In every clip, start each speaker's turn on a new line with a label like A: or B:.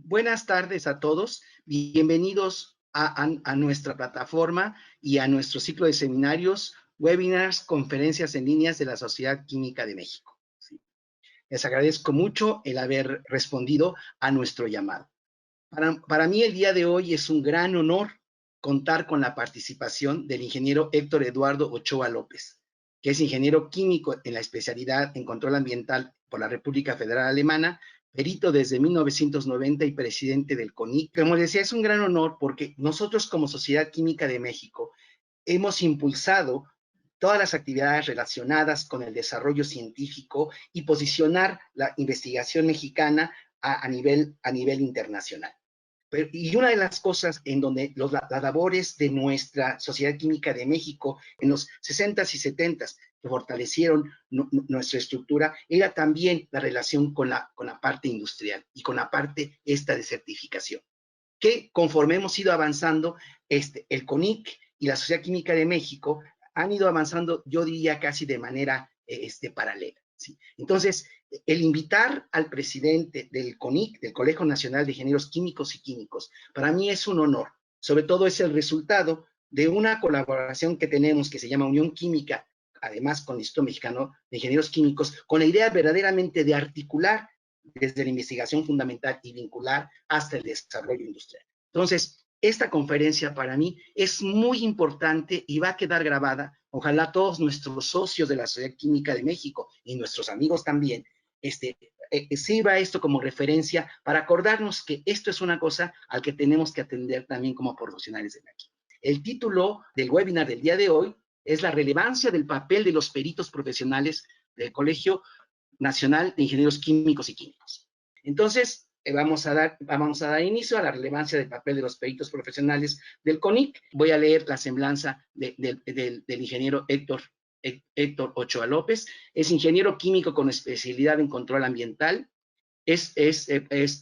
A: Buenas tardes a todos. Bienvenidos a nuestra plataforma y a nuestro ciclo de seminarios, webinars, conferencias en líneas de la Sociedad Química de México. ¿Sí? Les agradezco mucho el haber respondido a nuestro llamado. Para mí el día de hoy es un gran honor contar con la participación del ingeniero Héctor Eduardo Ochoa López, que es ingeniero químico en la especialidad en control ambiental por la República Federal Alemana, perito desde 1990 y presidente del CONIC. Como decía, es un gran honor porque nosotros como Sociedad Química de México hemos impulsado todas las actividades relacionadas con el desarrollo científico y posicionar la investigación mexicana a nivel internacional. Y una de las cosas en donde las labores de nuestra Sociedad Química de México en los 60s y 70s que fortalecieron nuestra estructura era también la relación con la parte industrial y con la parte esta de certificación. Que conforme hemos ido avanzando, el CONIC y la Sociedad Química de México han ido avanzando, yo diría casi de manera paralela. ¿Sí? Entonces, el invitar al presidente del CONIC, del Colegio Nacional de Ingenieros Químicos y Químicos, para mí es un honor. Sobre todo es el resultado de una colaboración que tenemos que se llama Unión Química, además con el Instituto Mexicano de Ingenieros Químicos, con la idea verdaderamente de articular desde la investigación fundamental y vincular hasta el desarrollo industrial. Entonces, esta conferencia para mí es muy importante y va a quedar grabada. Ojalá todos nuestros socios de la Sociedad Química de México y nuestros amigos también sirva esto como referencia para acordarnos que esto es una cosa al que tenemos que atender también como profesionales de la química. El título del webinar del día de hoy es la relevancia del papel de los peritos profesionales del Colegio Nacional de Ingenieros Químicos y Químicos. Entonces, vamos a dar inicio a la relevancia del papel de los peritos profesionales del CONIC. Voy a leer la semblanza del ingeniero Héctor Ochoa López. Es ingeniero químico con especialidad en control ambiental. Es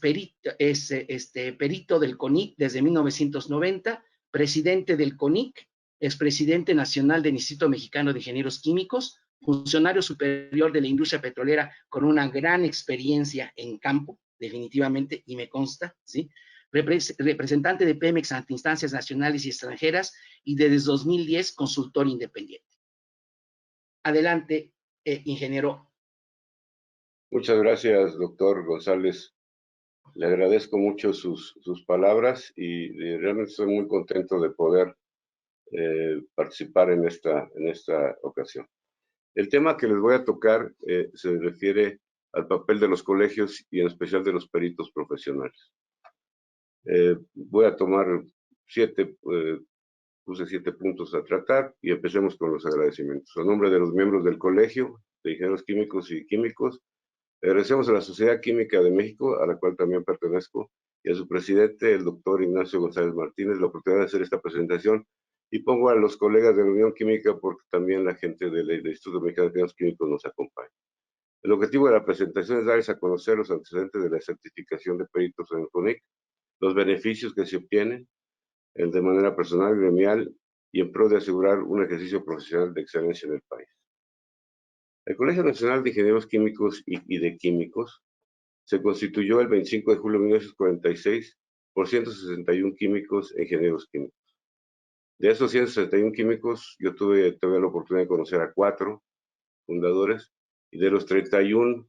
A: perito del CONIC desde 1990, presidente del CONIC, expresidente nacional del Instituto Mexicano de Ingenieros Químicos, funcionario superior de la industria petrolera con una gran experiencia en campo, definitivamente, y me consta, ¿sí? Representante de Pemex ante instancias nacionales y extranjeras y desde 2010 consultor independiente. Adelante, ingeniero.
B: Muchas gracias, doctor González. Le agradezco mucho sus palabras y realmente estoy muy contento de poder participar en esta ocasión. El tema que les voy a tocar se refiere al papel de los colegios y en especial de los peritos profesionales. Voy a tomar puse 7 puntos a tratar y empecemos con los agradecimientos. A nombre de los miembros del Colegio de Ingenieros Químicos y Químicos, agradecemos a la Sociedad Química de México, a la cual también pertenezco, y a su presidente, el doctor Ignacio González Martínez, la oportunidad de hacer esta presentación. Y pongo a los colegas de la Unión Química porque también la gente del Instituto Mexicano de Ingenieros Químicos nos acompaña. El objetivo de la presentación es darles a conocer los antecedentes de la certificación de peritos en el CONIC, los beneficios que se obtienen, el de manera personal, gremial y en pro de asegurar un ejercicio profesional de excelencia en el país. El Colegio Nacional de Ingenieros Químicos y de Químicos se constituyó el 25 de julio de 1946 por 161 químicos e ingenieros químicos. De esos 161 químicos, yo tuve la oportunidad de conocer a 4 fundadores, y de los 31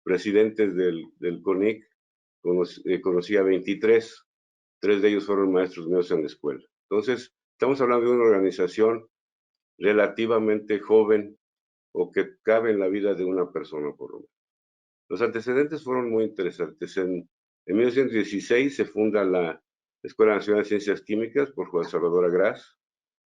B: presidentes del CONIC, conocí a 23. 3 de ellos fueron maestros míos en la escuela. Entonces, estamos hablando de una organización relativamente joven o que cabe en la vida de una persona, por lo menos. Los antecedentes fueron muy interesantes. En 1916 se funda la Escuela Nacional de Ciencias Químicas por Juan Salvador Agraz.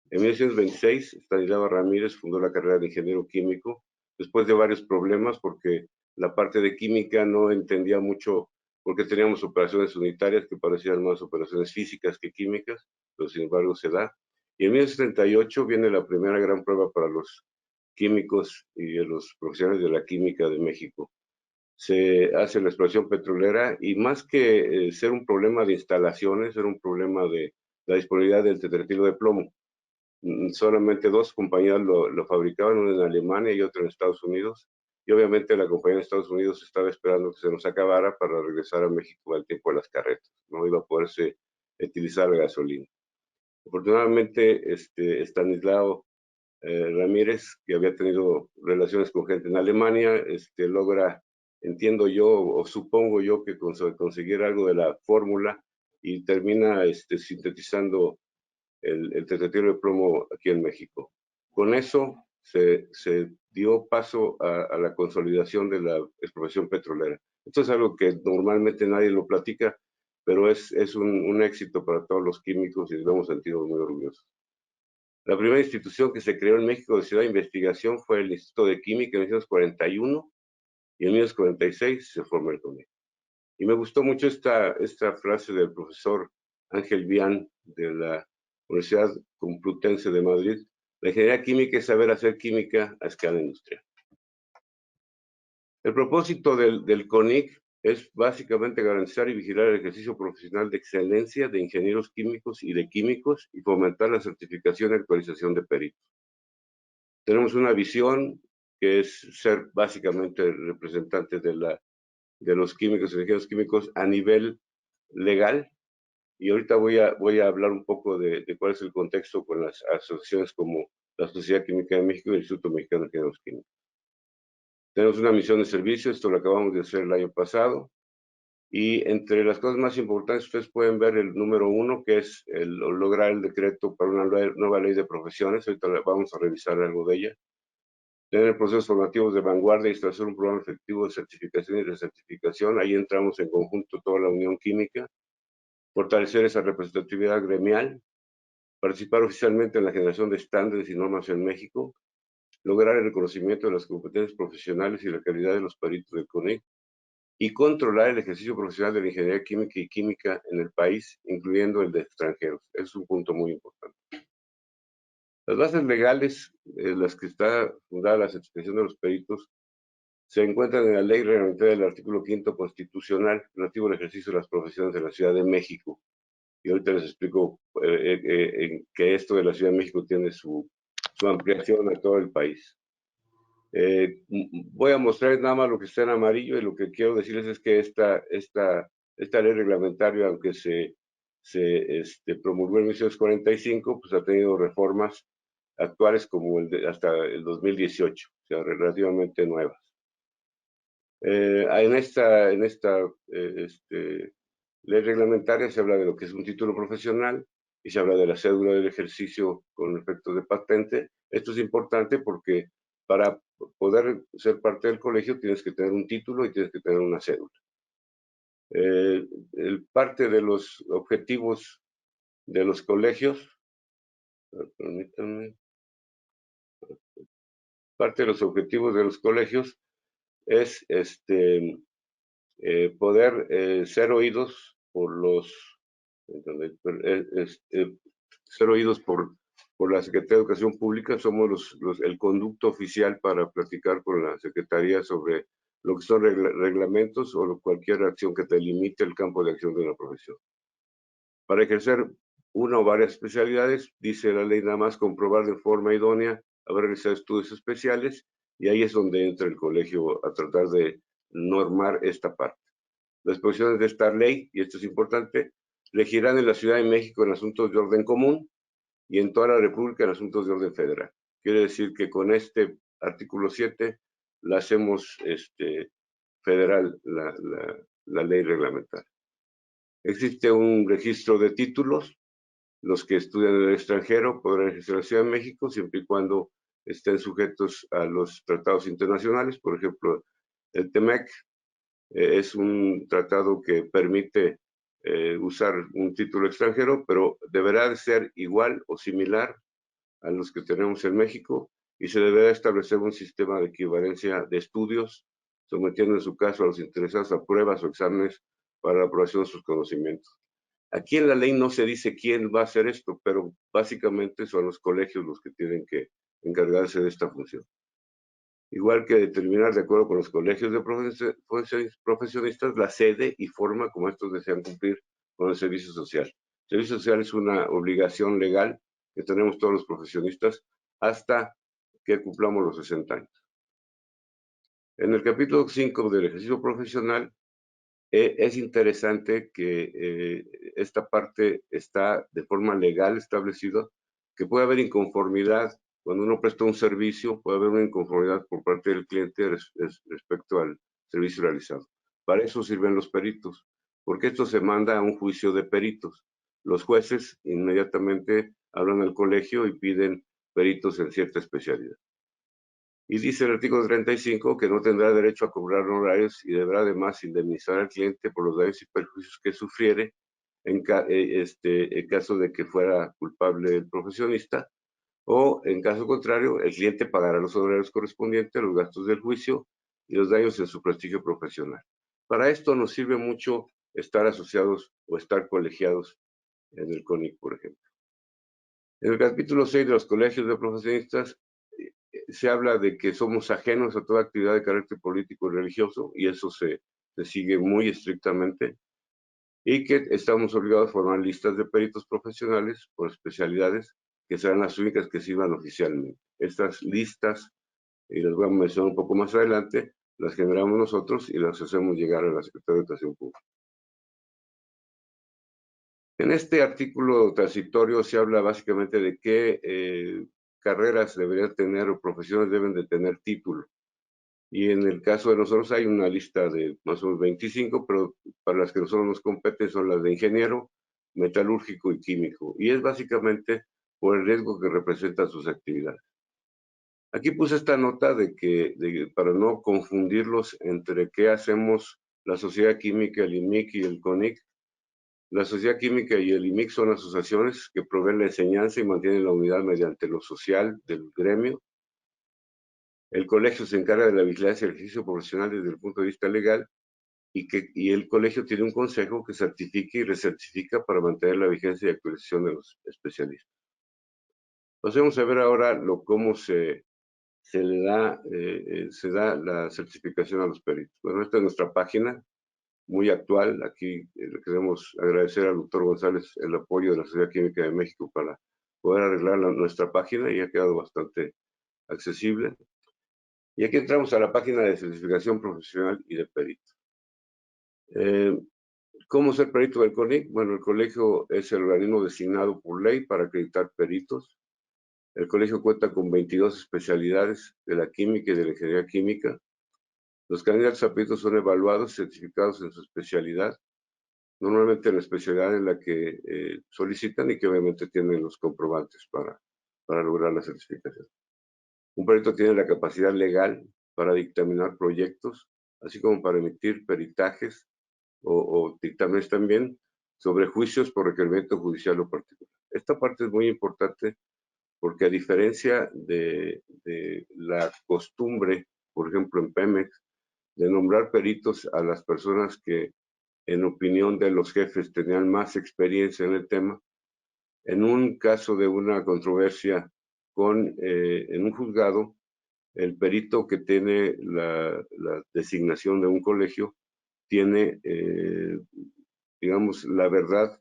B: En 1926, Estanislao Ramírez fundó la carrera de ingeniero químico, después de varios problemas porque la parte de química no entendía mucho, porque teníamos operaciones unitarias que parecían más operaciones físicas que químicas, pero sin embargo se da. Y en 1938 viene la primera gran prueba para los químicos y los profesionales de la química de México. Se hace la exploración petrolera y más que ser un problema de instalaciones, era un problema de la disponibilidad del tetratilo de plomo. Solamente 2 compañías lo fabricaban, una en Alemania y otra en Estados Unidos, y obviamente la compañía de Estados Unidos estaba esperando que se nos acabara para regresar a México al tiempo de las carretas. No iba a poderse utilizar la gasolina. Afortunadamente, Estanislao Ramírez, que había tenido relaciones con gente en Alemania, logra, entiendo yo o supongo yo, que conseguir algo de la fórmula y termina sintetizando el tetraetilo de plomo aquí en México. Con eso se dio paso a la consolidación de la explotación petrolera. Esto es algo que normalmente nadie lo platica, pero es un éxito para todos los químicos y nos hemos sentido muy orgullosos. La primera institución que se creó en México de ciudad de investigación fue el Instituto de Química en 1941 y en 1946 se formó el CONIC. Y me gustó mucho esta frase del profesor Ángel Vián de la Universidad Complutense de Madrid: la ingeniería química es saber hacer química a escala industrial. El propósito del CONIC es básicamente garantizar y vigilar el ejercicio profesional de excelencia de ingenieros químicos y de químicos y fomentar la certificación y actualización de peritos. Tenemos una visión que es ser básicamente representantes de los químicos y ingenieros químicos a nivel legal, y ahorita voy a hablar un poco de cuál es el contexto con las asociaciones como la Sociedad Química de México y el Instituto Mexicano de Ingenieros Químicos. Tenemos una misión de servicio, esto lo acabamos de hacer el año pasado, y entre las cosas más importantes ustedes pueden ver el número 1, que es lograr el decreto para una nueva ley de profesiones. Ahorita vamos a revisar algo de ella. Tener procesos formativos de vanguardia y establecer un programa efectivo de certificación y recertificación. Ahí entramos en conjunto toda la Unión Química. Fortalecer esa representatividad gremial. Participar oficialmente en la generación de estándares y normas en México. Lograr el reconocimiento de las competencias profesionales y la calidad de los peritos del CONIC. Y controlar el ejercicio profesional de la ingeniería química y química en el país, incluyendo el de extranjeros. Es un punto muy importante. Las bases legales, las que está fundada la certificación de los peritos, se encuentran en la ley reglamentaria del artículo 5º constitucional relativo al ejercicio de las profesiones de la Ciudad de México. Y ahorita les explico que esto de la Ciudad de México tiene su ampliación a todo el país. Voy a mostrar nada más lo que está en amarillo, y lo que quiero decirles es que esta ley reglamentaria, aunque se promulgó en 1945, pues ha tenido reformas actuales como hasta el 2018, o sea, relativamente nuevas. En esta ley reglamentaria se habla de lo que es un título profesional y se habla de la cédula del ejercicio con efectos de patente. Esto es importante porque para poder ser parte del colegio tienes que tener un título y tienes que tener una cédula. Parte de los objetivos de los colegios, permítanme, parte de los objetivos de los colegios es poder ser oídos por ser oídos por la Secretaría de Educación Pública. Somos el conducto oficial para platicar con la Secretaría sobre lo que son reglamentos o cualquier acción que te limite el campo de acción de una profesión. Para ejercer una o varias especialidades, dice la ley, nada más comprobar de forma idónea haber realizado estudios especiales, y ahí es donde entra el colegio a tratar de normar esta parte. Las disposiciones de esta ley, y esto es importante, regirán en la Ciudad de México en asuntos de orden común y en toda la República en asuntos de orden federal. Quiere decir que con este artículo 7 la hacemos federal la ley reglamentaria. Existe un registro de títulos. Los que estudian en el extranjero podrán ejercer en la Ciudad de México siempre y cuando estén sujetos a los tratados internacionales. Por ejemplo, el TEMEC es un tratado que permite usar un título extranjero, pero deberá de ser igual o similar a los que tenemos en México, y se deberá establecer un sistema de equivalencia de estudios, sometiendo en su caso a los interesados a pruebas o exámenes para la aprobación de sus conocimientos. Aquí en la ley no se dice quién va a hacer esto, pero básicamente son los colegios los que tienen que encargarse de esta función. Igual que determinar, de acuerdo con los colegios de profesionistas, la sede y forma como estos desean cumplir con el servicio social. El servicio social es una obligación legal que tenemos todos los profesionistas hasta que cumplamos los 60 años. En el capítulo 5 del ejercicio profesional, es interesante que esta parte está de forma legal establecida, que puede haber inconformidad cuando uno presta un servicio, puede haber una inconformidad por parte del cliente respecto al servicio realizado. Para eso sirven los peritos, porque esto se manda a un juicio de peritos. Los jueces inmediatamente hablan al colegio y piden peritos en cierta especialidad. Y dice el artículo 35 que no tendrá derecho a cobrar honorarios y deberá además indemnizar al cliente por los daños y perjuicios que sufriere en caso de que fuera culpable el profesionista, o en caso contrario, el cliente pagará los honorarios correspondientes, los gastos del juicio y los daños en su prestigio profesional. Para esto nos sirve mucho estar asociados o estar colegiados en el CONIC, por ejemplo. En el capítulo 6 de los colegios de profesionistas se habla de que somos ajenos a toda actividad de carácter político y religioso, y eso se sigue muy estrictamente, y que estamos obligados a formar listas de peritos profesionales por especialidades que serán las únicas que sirvan oficialmente. Estas listas, y las voy a mencionar un poco más adelante, las generamos nosotros y las hacemos llegar a la Secretaría de Educación Pública. En este artículo transitorio se habla básicamente de qué carreras deberían tener o profesiones deben de tener título. Y en el caso de nosotros hay una lista de más o menos 25, pero para las que nosotros nos competen son las de ingeniero, metalúrgico y químico. Y es básicamente por el riesgo que representan sus actividades. Aquí puse esta nota para no confundirlos entre qué hacemos la Sociedad Química, el IMIC y el CONIC. La Sociedad Química y el IMIC son asociaciones que proveen la enseñanza y mantienen la unidad mediante lo social del gremio. El colegio se encarga de la vigilancia y el ejercicio profesional desde el punto de vista legal y el colegio tiene un consejo que certifica y recertifica para mantener la vigencia y actualización de los especialistas. Vamos a ver ahora cómo se da la certificación a los peritos. Bueno, esta es nuestra página, muy actual. Aquí le queremos agradecer al doctor González el apoyo de la Sociedad Química de México para poder arreglar nuestra página y ha quedado bastante accesible. Y aquí entramos a la página de certificación profesional y de perito. ¿Cómo ser perito del CONIC? Bueno, el colegio es el organismo designado por ley para acreditar peritos. El colegio cuenta con 22 especialidades de la química y de la ingeniería química. Los candidatos a peritos son evaluados y certificados en su especialidad, normalmente en la especialidad en la que solicitan y que obviamente tienen los comprobantes para lograr la certificación. Un perito tiene la capacidad legal para dictaminar proyectos, así como para emitir peritajes o dictámenes también sobre juicios por requerimiento judicial o particular. Esta parte es muy importante porque a diferencia de la costumbre, por ejemplo en Pemex, de nombrar peritos a las personas que en opinión de los jefes tenían más experiencia en el tema, en un caso de una controversia en un juzgado, el perito que tiene la designación de un colegio tiene, digamos, la verdad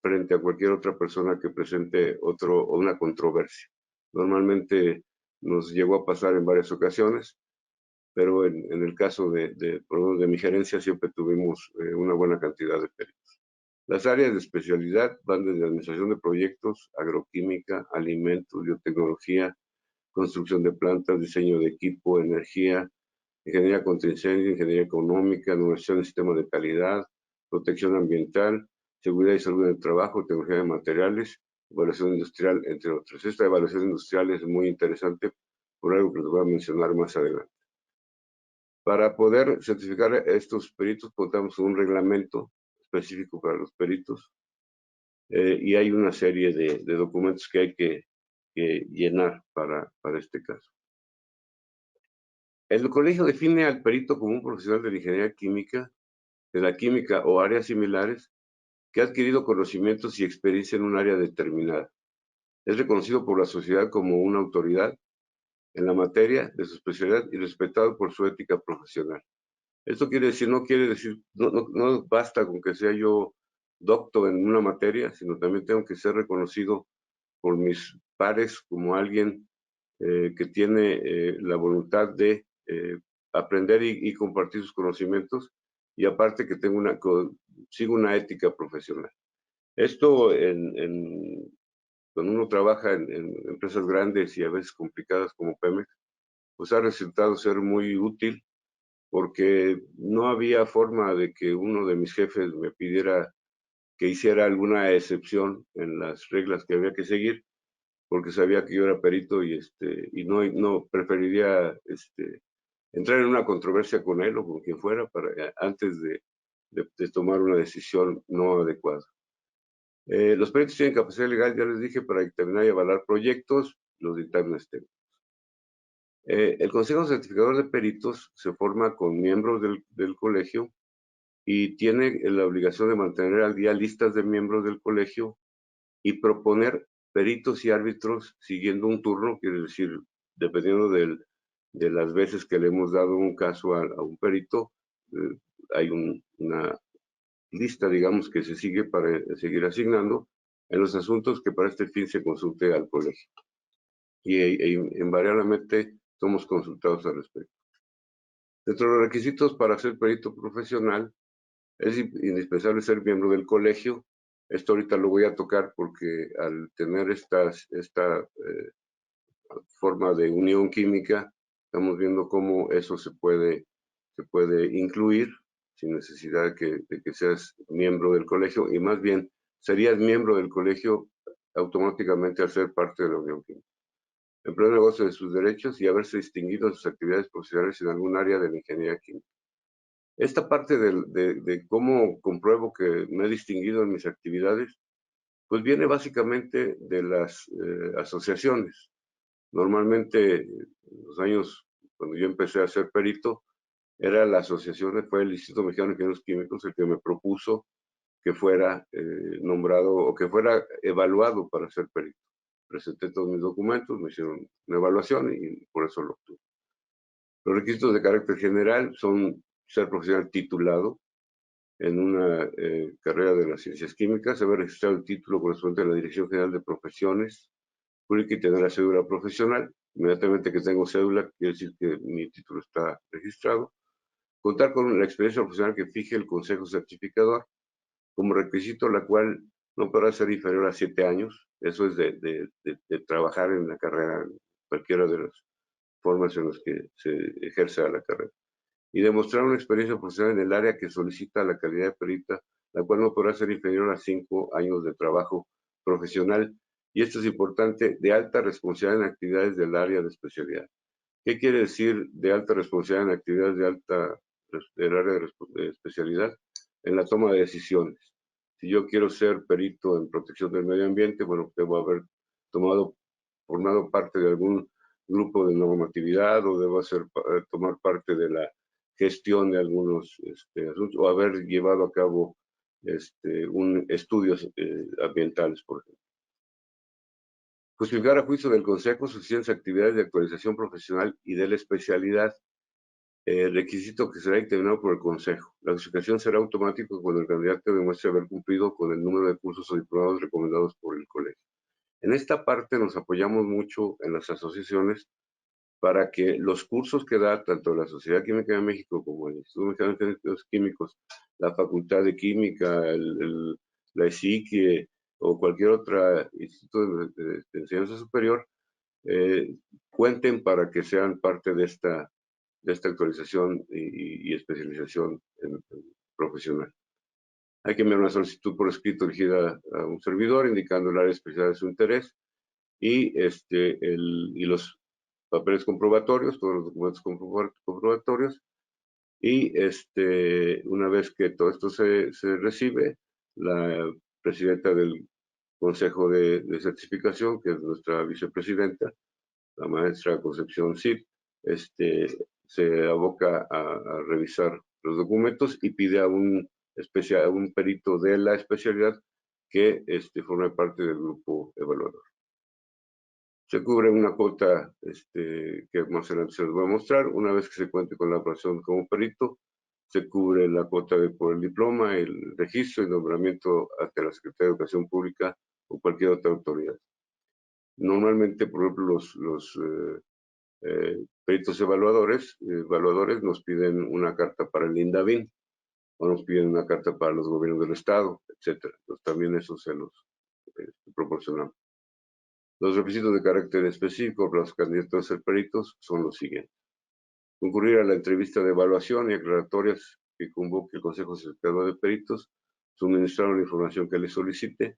B: frente a cualquier otra persona que presente una controversia. Normalmente nos llegó a pasar en varias ocasiones, pero en el caso por lo menos de mi gerencia siempre tuvimos una buena cantidad de peritos. Las áreas de especialidad van desde administración de proyectos, agroquímica, alimentos, biotecnología, construcción de plantas, diseño de equipo, energía, ingeniería contra incendio, ingeniería económica, innovación en sistemas de calidad, protección ambiental, seguridad y salud en el trabajo, tecnología de materiales, evaluación industrial, entre otros. Esta evaluación industrial es muy interesante por algo que les voy a mencionar más adelante. Para poder certificar estos peritos contamos con un reglamento específico para los peritos y hay una serie de documentos que hay que llenar para este caso. El colegio define al perito como un profesional de la ingeniería química, de la química o áreas similares que ha adquirido conocimientos y experiencia en un área determinada. Es reconocido por la sociedad como una autoridad en la materia de su especialidad y respetado por su ética profesional. Esto no quiere decir, no basta con que sea yo doctor en una materia, sino también tengo que ser reconocido por mis pares como alguien que tiene la voluntad de aprender y compartir sus conocimientos, y aparte que sigo una ética profesional. Esto cuando uno trabaja en empresas grandes y a veces complicadas como Pemex, pues ha resultado ser muy útil, porque no había forma de que uno de mis jefes me pidiera que hiciera alguna excepción en las reglas que había que seguir, porque sabía que yo era perito y no preferiría entrar en una controversia con él o con quien fuera antes de tomar una decisión no adecuada. Los peritos tienen capacidad legal, ya les dije, para dictaminar y avalar proyectos, los dictámenes técnicos. El Consejo Certificador de Peritos se forma con miembros del colegio y tiene la obligación de mantener al día listas de miembros del colegio y proponer peritos y árbitros siguiendo un turno, quiere decir, dependiendo de las veces que le hemos dado un caso a un perito, hay una lista, digamos, que se sigue para seguir asignando en los asuntos que para este fin se consulte al colegio. Y invariablemente somos consultados al respecto. Dentro de los requisitos para ser perito profesional, es indispensable ser miembro del colegio. Esto ahorita lo voy a tocar porque al tener esta forma de unión química, estamos viendo cómo eso se puede incluir sin necesidad de que seas miembro del colegio, y más bien serías miembro del colegio automáticamente al ser parte de la unión química. En pleno negocio de sus derechos y haberse distinguido en sus actividades profesionales en algún área de la ingeniería química. Esta parte de cómo compruebo que me he distinguido en mis actividades, pues viene básicamente de las asociaciones. Normalmente, en los años cuando yo empecé a ser perito, era la asociación, fue el Instituto Mexicano de Ingenieros Químicos el que me propuso que fuera nombrado o que fuera evaluado para ser perito. Presenté todos mis documentos, me hicieron una evaluación y por eso lo obtuve. Los requisitos de carácter general son ser profesional titulado en una carrera de las ciencias químicas, haber registrado el título correspondiente a la Dirección General de Profesiones, pública y tener la cédula profesional. Inmediatamente que tengo cédula, quiere decir que mi título está registrado. Contar con la experiencia profesional que fije el Consejo Certificador, como requisito la cual no podrá ser inferior a 7 años. Eso es de trabajar en la carrera, en cualquiera de las formas en las que se ejerza la carrera. Y demostrar una experiencia profesional en el área que solicita la calidad de perita, la cual no podrá ser inferior a 5 años de trabajo profesional. Y esto es importante, de alta responsabilidad en actividades del área de especialidad. ¿Qué quiere decir de alta responsabilidad en actividades del área de especialidad? En la toma de decisiones. Si yo quiero ser perito en protección del medio ambiente, bueno, debo haber formado parte de algún grupo de normatividad o debo tomar parte de la gestión de algunos asuntos o haber llevado a cabo estudios ambientales, por ejemplo. Justificar a juicio del Consejo suficientes actividades de actualización profesional y de la especialidad, requisito que será determinado por el Consejo. La justificación será automática cuando el candidato demuestre haber cumplido con el número de cursos o diplomados recomendados por el colegio. En esta parte nos apoyamos mucho en las asociaciones para que los cursos que da tanto la Sociedad Química de México como el Instituto Mexicano de Ingenieros Químicos, la Facultad de Química, la ESIC o cualquier otro instituto de enseñanza superior, cuenten para que sean parte de esta actualización y especialización profesional. Hay que enviar una solicitud por escrito dirigida a un servidor indicando el área especial de su interés y los papeles comprobatorios, todos los documentos comprobatorios, y una vez que todo esto se recibe, la presidenta del Consejo de Certificación, que es nuestra vicepresidenta, la maestra Concepción Cid, se aboca a revisar los documentos y pide a un perito de la especialidad que forme parte del grupo evaluador. Se cubre una cuota que más adelante se les voy a mostrar. Una vez que se cuente con la aprobación como perito, se cubre la cuota por el diploma, el registro y nombramiento ante la Secretaría de Educación Pública o cualquier otra autoridad. Normalmente, por ejemplo, peritos evaluadores nos piden una carta para el INDAVIN, o nos piden una carta para los gobiernos del estado, etcétera. Entonces también eso se los proporcionamos. Los requisitos de carácter específico para los candidatos a ser peritos son los siguientes: concurrir a la entrevista de evaluación y aclaratorias que convoque el Consejo Certificado de Peritos, suministrar la información que les solicite.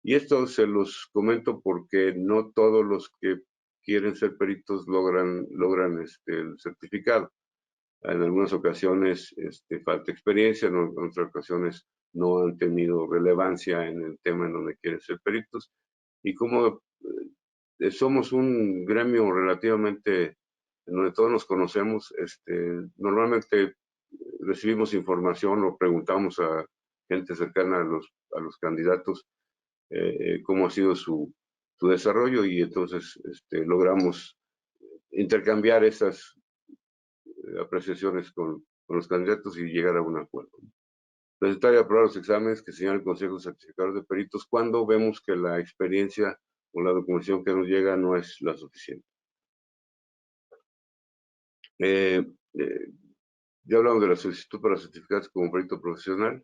B: Y esto se los comento porque no todos los que quieren ser peritos logran el certificado. En algunas ocasiones falta experiencia, en otras ocasiones no han tenido relevancia en el tema en donde quieren ser peritos. Y como somos un gremio relativamente en donde todos nos conocemos, normalmente recibimos información o preguntamos a gente cercana a los candidatos cómo ha sido su desarrollo, y entonces logramos intercambiar esas apreciaciones con los candidatos y llegar a un acuerdo. Presentar y aprobar los exámenes que señala el Consejo Certificado de Peritos cuando vemos que la experiencia o la documentación que nos llega no es la suficiente. Ya hablamos de la solicitud para certificarse como perito profesional.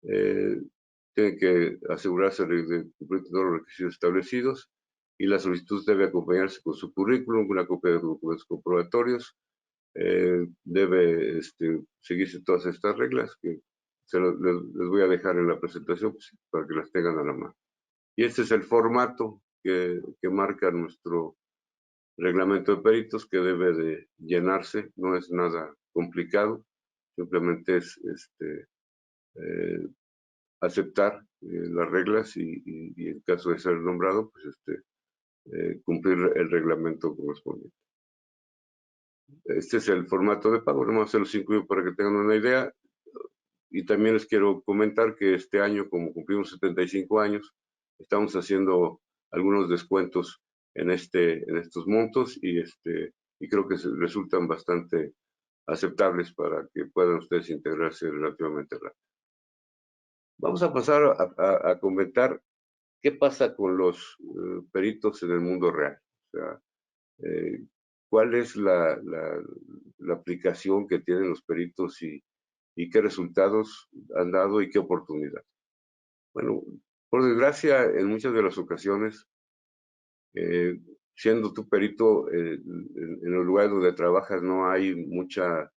B: Tiene que asegurarse de cumplir todos los requisitos establecidos, y la solicitud debe acompañarse con su currículum, una copia de documentos comprobatorios. Debe seguirse todas estas reglas que les voy a dejar en la presentación, pues, para que las tengan a la mano. Y este es el formato que marca nuestro reglamento de peritos, que debe de llenarse. No es nada complicado, simplemente es aceptar las reglas y en caso de ser nombrado, pues cumplir el reglamento correspondiente. Este es el formato de pago, nomás se los incluyo para que tengan una idea. Y también les quiero comentar que este año, como cumplimos 75 años, estamos haciendo algunos descuentos en estos montos, y creo que resultan bastante aceptables para que puedan ustedes integrarse relativamente rápido. Vamos a pasar a comentar qué pasa con los peritos en el mundo real. O sea, cuál es la aplicación que tienen los peritos y qué resultados han dado y qué oportunidad. Bueno, por desgracia, en muchas de las ocasiones, siendo tu perito, en el lugar donde trabajas no hay mucha,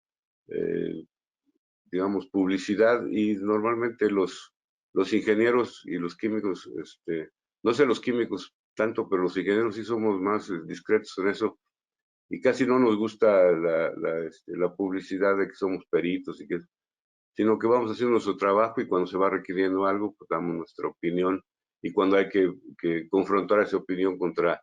B: digamos, publicidad, y normalmente los ingenieros y los químicos, no sé los químicos tanto, pero los ingenieros sí somos más discretos en eso, y casi no nos gusta la publicidad de que somos peritos, sino que vamos haciendo nuestro trabajo, y cuando se va requiriendo algo, pues damos nuestra opinión, y cuando hay que confrontar esa opinión contra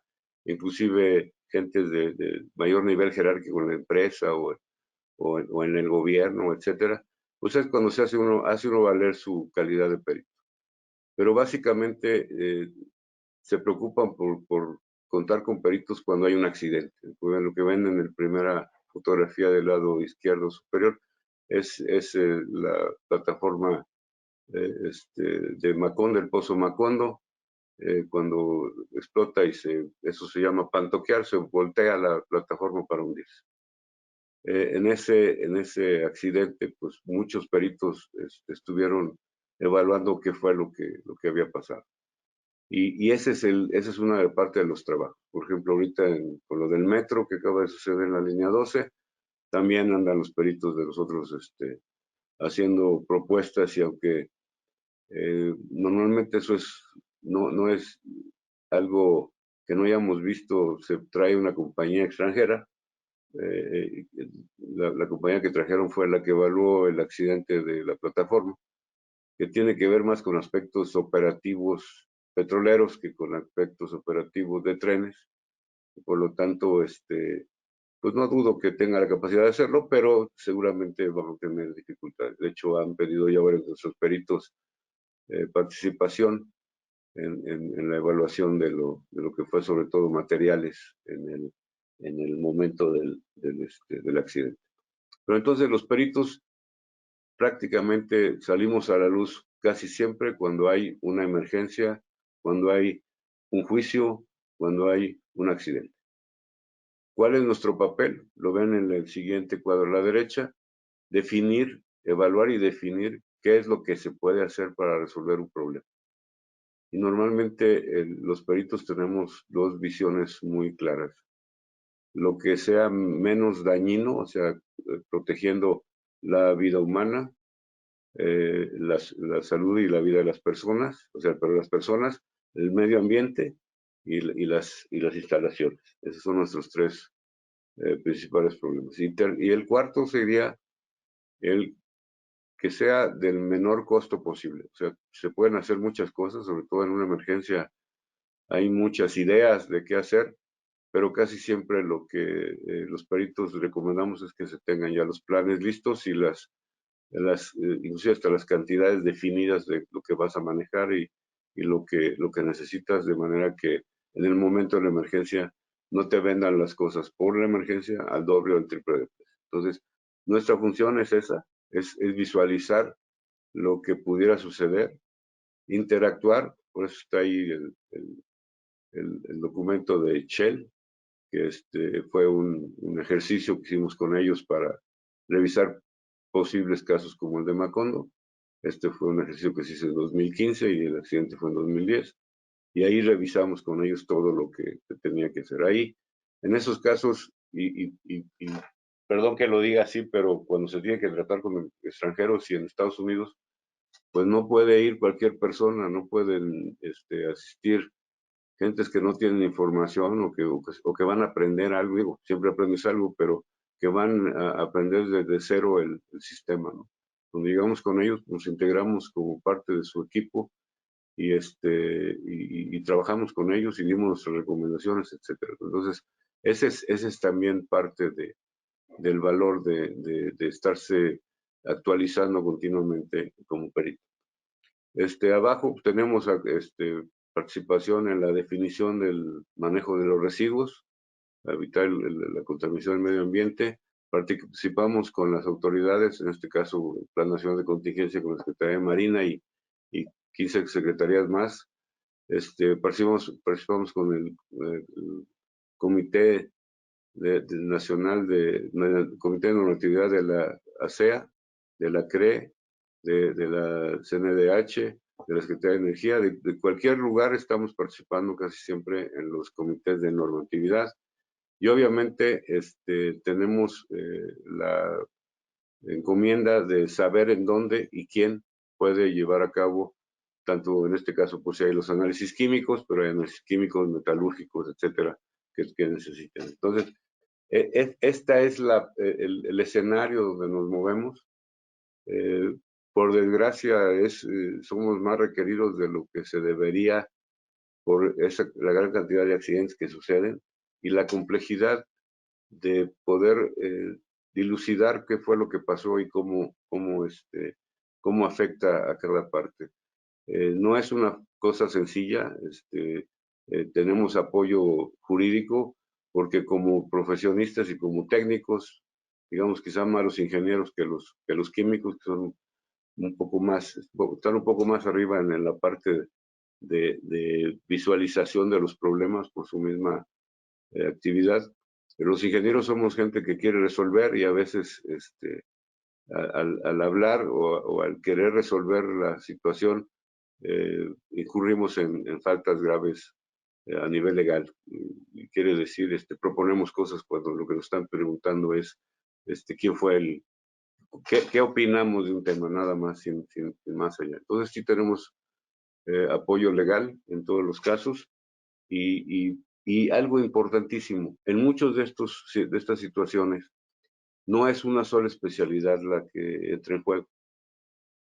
B: inclusive gente de mayor nivel jerárquico en la empresa o en el gobierno, etcétera, pues es cuando hace uno valer su calidad de perito. Pero básicamente se preocupan por contar con peritos cuando hay un accidente. Lo que ven en la primera fotografía del lado izquierdo superior es la plataforma de Macondo, el pozo Macondo. Cuando explota eso se llama pantoquear, se voltea la plataforma para hundirse. En ese accidente, pues muchos peritos estuvieron evaluando qué fue lo que había pasado. Y esa es una parte de los trabajos. Por ejemplo, ahorita con lo del metro que acaba de suceder en la línea 12, también andan los peritos de nosotros haciendo propuestas, y aunque normalmente eso no es algo que no hayamos visto, se trae una compañía extranjera. La compañía que trajeron fue la que evaluó el accidente de la plataforma, que tiene que ver más con aspectos operativos petroleros que con aspectos operativos de trenes. Por lo tanto, pues no dudo que tenga la capacidad de hacerlo, pero seguramente vamos a tener dificultades. De hecho, han pedido ya varios de nuestros peritos participación en la evaluación de lo que fue, sobre todo materiales, en el momento del accidente. Pero entonces los peritos prácticamente salimos a la luz casi siempre cuando hay una emergencia, cuando hay un juicio, cuando hay un accidente. ¿Cuál es nuestro papel? Lo ven en el siguiente cuadro a la derecha. Definir, evaluar y definir qué es lo que se puede hacer para resolver un problema. Y normalmente los peritos tenemos dos visiones muy claras. Lo que sea menos dañino, o sea, protegiendo la vida humana, la salud y la vida de las personas, o sea, pero las personas, el medio ambiente y las instalaciones. Esos son nuestros tres principales problemas. Y el cuarto sería el que sea del menor costo posible. O sea, se pueden hacer muchas cosas, sobre todo en una emergencia hay muchas ideas de qué hacer, pero casi siempre lo que los peritos recomendamos es que se tengan ya los planes listos y inclusive hasta las cantidades definidas de lo que vas a manejar y lo que necesitas, de manera que en el momento de la emergencia no te vendan las cosas por la emergencia al doble o al triple de precio. Entonces, nuestra función es esa, es visualizar lo que pudiera suceder, interactuar, por eso está ahí el documento de Shell, que fue un ejercicio que hicimos con ellos para revisar posibles casos como el de Macondo. Este fue un ejercicio que se hizo en 2015 y el accidente fue en 2010. Y ahí revisamos con ellos todo lo que se tenía que hacer. Ahí, en esos casos, y perdón que lo diga así, pero cuando se tiene que tratar con extranjeros y en Estados Unidos, pues no puede ir cualquier persona, no pueden asistir gentes que no tienen información o que van a aprender algo, digo, siempre aprendes algo, pero que van a aprender desde cero el sistema, ¿no? Cuando llegamos con ellos, nos integramos como parte de su equipo y trabajamos con ellos y dimos nuestras recomendaciones, etcétera. Entonces, ese es también parte del valor de estarse actualizando continuamente como perito. Abajo tenemos participación en la definición del manejo de los residuos, evitar la contaminación del medio ambiente. Participamos con las autoridades, en este caso el Plan Nacional de Contingencia con la Secretaría de Marina y 15 secretarías más. Participamos con el Comité Nacional Comité de Normatividad de la ASEA, de la CRE, de la CNDH, de la Secretaría de Energía, de cualquier lugar estamos participando casi siempre en los comités de normatividad. Y obviamente tenemos la encomienda de saber en dónde y quién puede llevar a cabo, tanto en este caso, pues hay los análisis químicos, pero hay análisis químicos, metalúrgicos, etcétera, que necesiten. Entonces, esta es el escenario donde nos movemos. Por desgracia, somos más requeridos de lo que se debería por la gran cantidad de accidentes que suceden y la complejidad de poder dilucidar qué fue lo que pasó y cómo afecta a cada parte. No es una cosa sencilla, tenemos apoyo jurídico porque como profesionistas y como técnicos, digamos quizá más los ingenieros que los químicos, que son un poco más, están un poco más arriba en la parte de visualización de los problemas por su misma actividad. Pero los ingenieros somos gente que quiere resolver y a veces al hablar o al querer resolver la situación incurrimos en faltas graves a nivel legal. Y quiere decir, proponemos cosas cuando lo que nos están preguntando es quién fue qué opinamos de un tema, nada más, sin más allá. Entonces sí tenemos apoyo legal en todos los casos y algo importantísimo, en muchos de estas situaciones no es una sola especialidad la que entra en juego.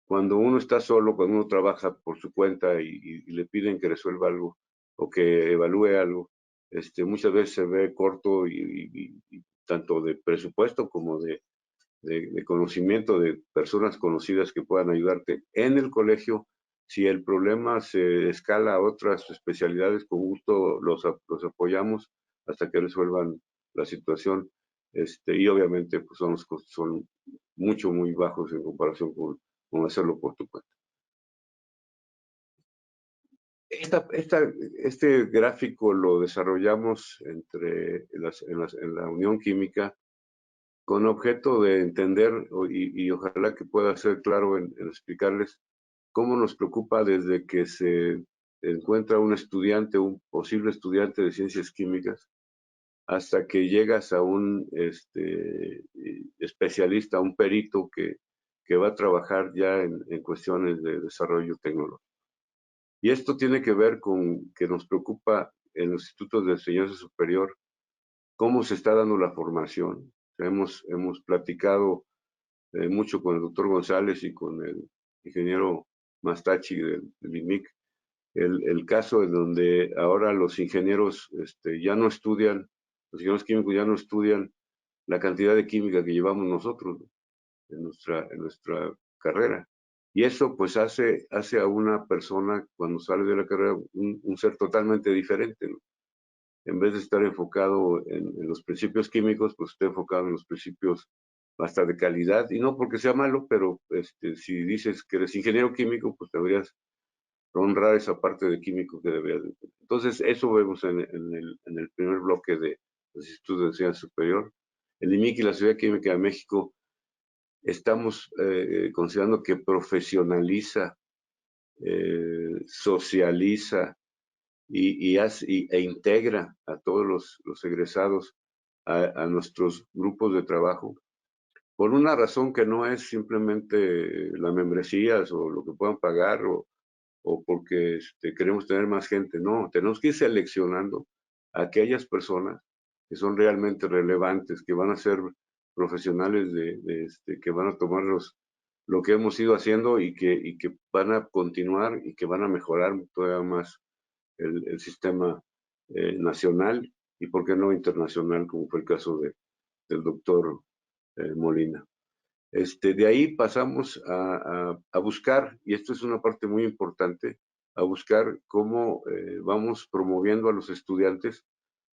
B: Cuando uno está solo, cuando uno trabaja por su cuenta y le piden que resuelva algo o que evalúe algo, muchas veces se ve corto y tanto de presupuesto como de conocimiento de personas conocidas que puedan ayudarte en el colegio. Si el problema se escala a otras especialidades, con gusto los apoyamos hasta que resuelvan la situación. Y obviamente pues son los costos son muy bajos en comparación con hacerlo por tu cuenta. Este gráfico lo desarrollamos en la Unión Química con objeto de entender y ojalá que pueda ser claro en explicarles cómo nos preocupa desde que se encuentra un estudiante, un posible estudiante de ciencias químicas, hasta que llegas a un especialista, un perito que va a trabajar ya en cuestiones de desarrollo tecnológico. Y esto tiene que ver con que nos preocupa en los institutos de enseñanza superior cómo se está dando la formación. Hemos platicado mucho con el doctor González y con el ingeniero Mastachi del IMIC, el caso en donde ahora los ingenieros ya no estudian, los ingenieros químicos ya no estudian la cantidad de química que llevamos nosotros, ¿no?, en nuestra carrera. Y eso pues hace a una persona cuando sale de la carrera un ser totalmente diferente, ¿no? En vez de estar enfocado en los principios químicos, pues está enfocado en los principios hasta de calidad, y no porque sea malo, pero si dices que eres ingeniero químico, pues deberías honrar esa parte de químico que deberías de tener. Entonces, eso vemos en el primer bloque de los institutos de enseñanza superior. El IMIC y la Sociedad Química de México estamos considerando que profesionaliza, socializa e integra a todos los egresados a nuestros grupos de trabajo, por una razón que no es simplemente las membresías o lo que puedan pagar o porque queremos tener más gente. No, tenemos que ir seleccionando a aquellas personas que son realmente relevantes, que van a ser profesionales que van a tomar lo que hemos ido haciendo y que van a continuar y que van a mejorar todavía más el sistema nacional y, por qué no, internacional, como fue el caso del doctor Molina. De ahí pasamos a buscar, y esto es una parte muy importante, a buscar cómo vamos promoviendo a los estudiantes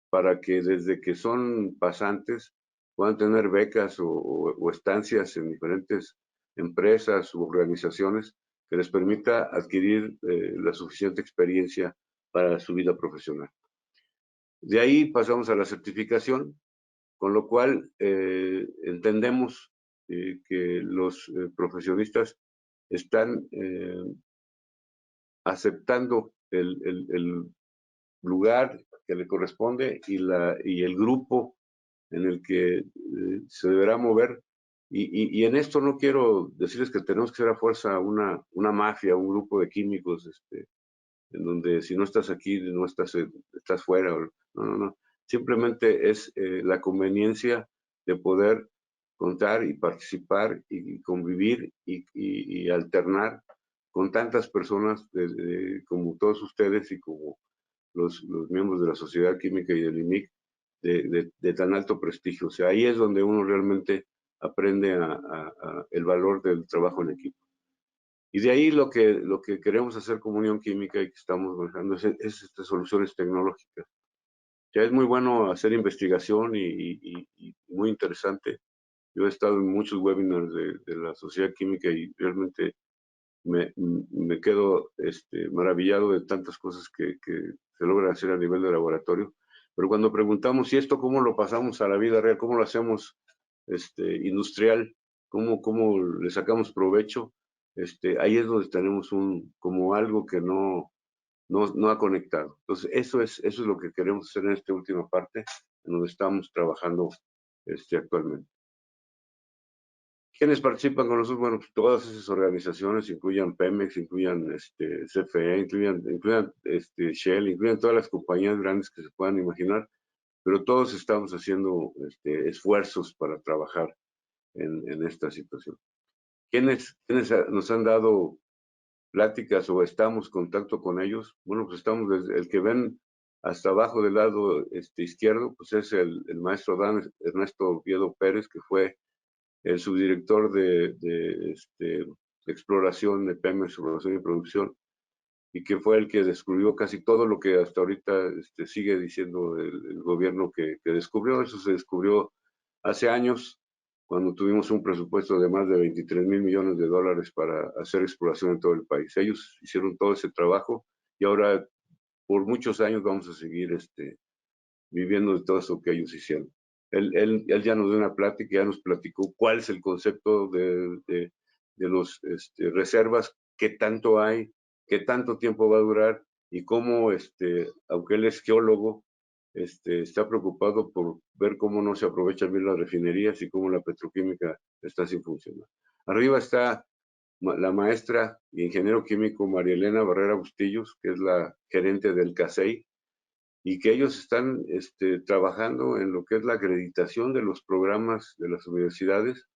B: para que desde que son pasantes puedan tener becas o estancias en diferentes empresas u organizaciones que les permita adquirir la suficiente experiencia para su vida profesional. De ahí pasamos a la certificación, con lo cual entendemos que los profesionistas están aceptando el lugar que le corresponde y el grupo en el que se deberá mover. Y en esto no quiero decirles que tenemos que ser a fuerza una mafia, un grupo de químicos, en donde si no estás aquí, no estás fuera. No, no, no. Simplemente es la conveniencia de poder contar y participar y convivir y alternar con tantas personas como todos ustedes y como los miembros de la Sociedad Química y del IMIC de tan alto prestigio. O sea, ahí es donde uno realmente aprende el valor del trabajo en equipo. Y de ahí lo que queremos hacer como Unión Química y que estamos manejando es soluciones tecnológicas. Ya es muy bueno hacer investigación y muy interesante. Yo he estado en muchos webinars de la Sociedad Química y realmente me quedo maravillado de tantas cosas que se logran hacer a nivel de laboratorio. Pero cuando preguntamos, ¿y esto cómo lo pasamos a la vida real? ¿Cómo lo hacemos industrial? ¿Cómo le sacamos provecho? Ahí es donde tenemos como algo que no ha conectado. Entonces, eso es lo que queremos hacer en esta última parte, en donde estamos trabajando actualmente. ¿Quiénes participan con nosotros? Bueno, pues todas esas organizaciones, incluyan Pemex, incluyan CFE, incluyan Shell, incluyan todas las compañías grandes que se puedan imaginar, pero todos estamos haciendo esfuerzos para trabajar en esta situación. ¿Quiénes nos han dado pláticas o estamos en contacto con ellos? Bueno, pues estamos desde el que ven hasta abajo del lado izquierdo, pues es el maestro Dan Ernesto Oviedo Pérez, que fue el subdirector de exploración de Pemex, exploración y producción, y que fue el que descubrió casi todo lo que hasta ahorita sigue diciendo el gobierno que descubrió. Eso se descubrió hace años, cuando tuvimos un presupuesto de más de 23,000 millones de dólares para hacer exploración en todo el país. Ellos hicieron todo ese trabajo y ahora por muchos años vamos a seguir viviendo de todo eso que ellos hicieron. Él ya nos dio una plática, ya nos platicó cuál es el concepto de los reservas, qué tanto hay, qué tanto tiempo va a durar y cómo, aunque él es geólogo, está preocupado por ver cómo no se aprovechan bien las refinerías y cómo la petroquímica está sin funcionar. Arriba está la maestra y ingeniero químico María Elena Barrera Bustillos, que es la gerente del CASEI, y que ellos están trabajando en lo que es la acreditación de los programas de las universidades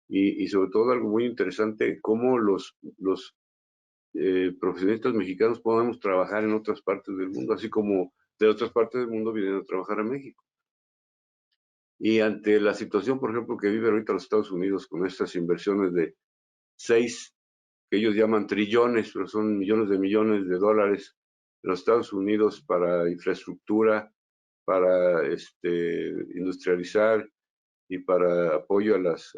B: y sobre todo algo muy interesante, cómo los profesionistas mexicanos podemos trabajar en otras partes del mundo, así como de otras partes del mundo vienen a trabajar a México. Y ante la situación, por ejemplo, que vive ahorita los Estados Unidos con estas inversiones de 6, que ellos llaman trillones, pero son millones de dólares de los Estados Unidos para infraestructura, para industrializar y para apoyo a las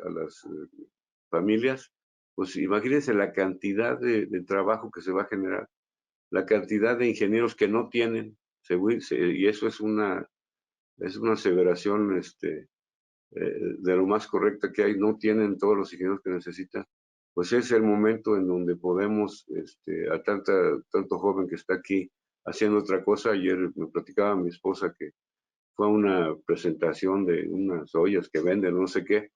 B: familias, pues imagínense la cantidad de trabajo que se va a generar, la cantidad de ingenieros que no tienen, y eso es una aseveración de lo más correcta que hay, no tienen todos los ingenieros que necesitan, pues es el momento en donde podemos, a tanto joven que está aquí haciendo otra cosa. Ayer me platicaba mi esposa que fue una presentación de unas ollas que venden, no sé qué,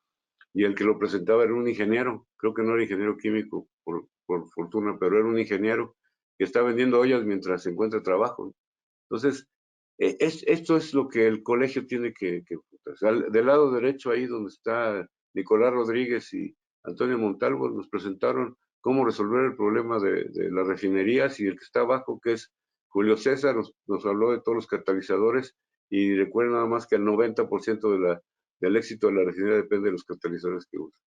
B: y el que lo presentaba era un ingeniero, creo que no era ingeniero químico por fortuna, pero era un ingeniero que está vendiendo ollas mientras se encuentra trabajo. Entonces, esto es lo que el colegio tiene que o sea, del lado derecho, ahí donde está Nicolás Rodríguez y Antonio Montalvo, nos presentaron cómo resolver el problema de las refinerías, y el que está abajo, que es Julio César, nos habló de todos los catalizadores, y recuerden nada más que el 90% del éxito de la refinería depende de los catalizadores que usa.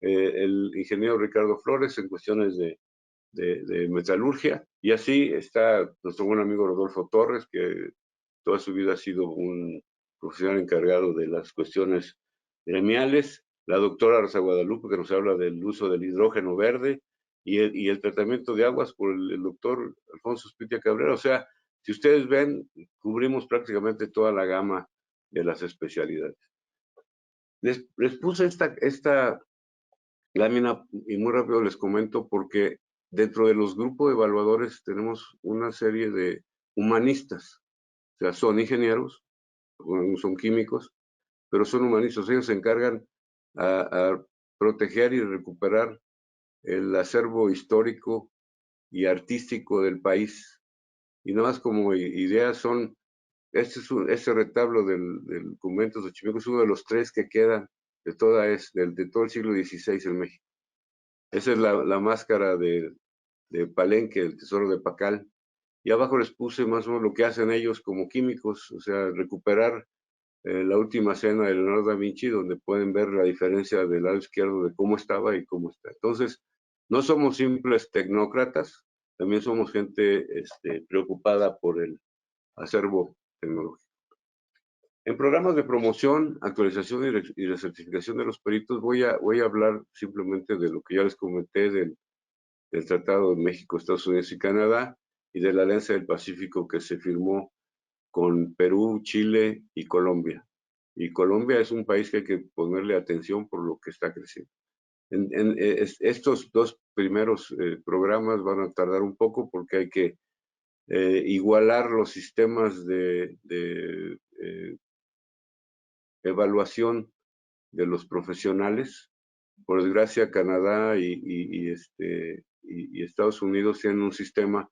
B: El ingeniero Ricardo Flores en cuestiones de metalurgia, y así está nuestro buen amigo Rodolfo Torres, que toda su vida ha sido un profesional encargado de las cuestiones gremiales, la doctora Rosa Guadalupe, que nos habla del uso del hidrógeno verde y el tratamiento de aguas por el doctor Alfonso Spitia Cabrera. O sea, si ustedes ven, cubrimos prácticamente toda la gama de las especialidades. Les puse esta lámina y muy rápido les comento porque dentro de los grupos de evaluadores tenemos una serie de humanistas, o sea, son ingenieros, son químicos, pero son humanistas. Ellos se encargan a proteger y recuperar el acervo histórico y artístico del país. Y nada más como ideas son, este retablo del convento de Xochimilco es uno de los 3 que quedan de todo el siglo XVI en México. Esa es la máscara de Palenque, el tesoro de Pacal. Y abajo les puse más o menos lo que hacen ellos como químicos, o sea, recuperar la última cena de Leonardo da Vinci, donde pueden ver la diferencia del lado izquierdo de cómo estaba y cómo está. Entonces, no somos simples tecnócratas, también somos gente preocupada por el acervo tecnológico. En programas de promoción, actualización y recertificación de los peritos, voy a hablar simplemente de lo que ya les comenté del Tratado de México, Estados Unidos y Canadá, y de la Alianza del Pacífico que se firmó con Perú, Chile y Colombia. Y Colombia es un país que hay que ponerle atención por lo que está creciendo. Estos 2 primeros programas van a tardar un poco porque hay que igualar los sistemas de evaluación de los profesionales. Por desgracia, Canadá y Estados Unidos tienen un sistema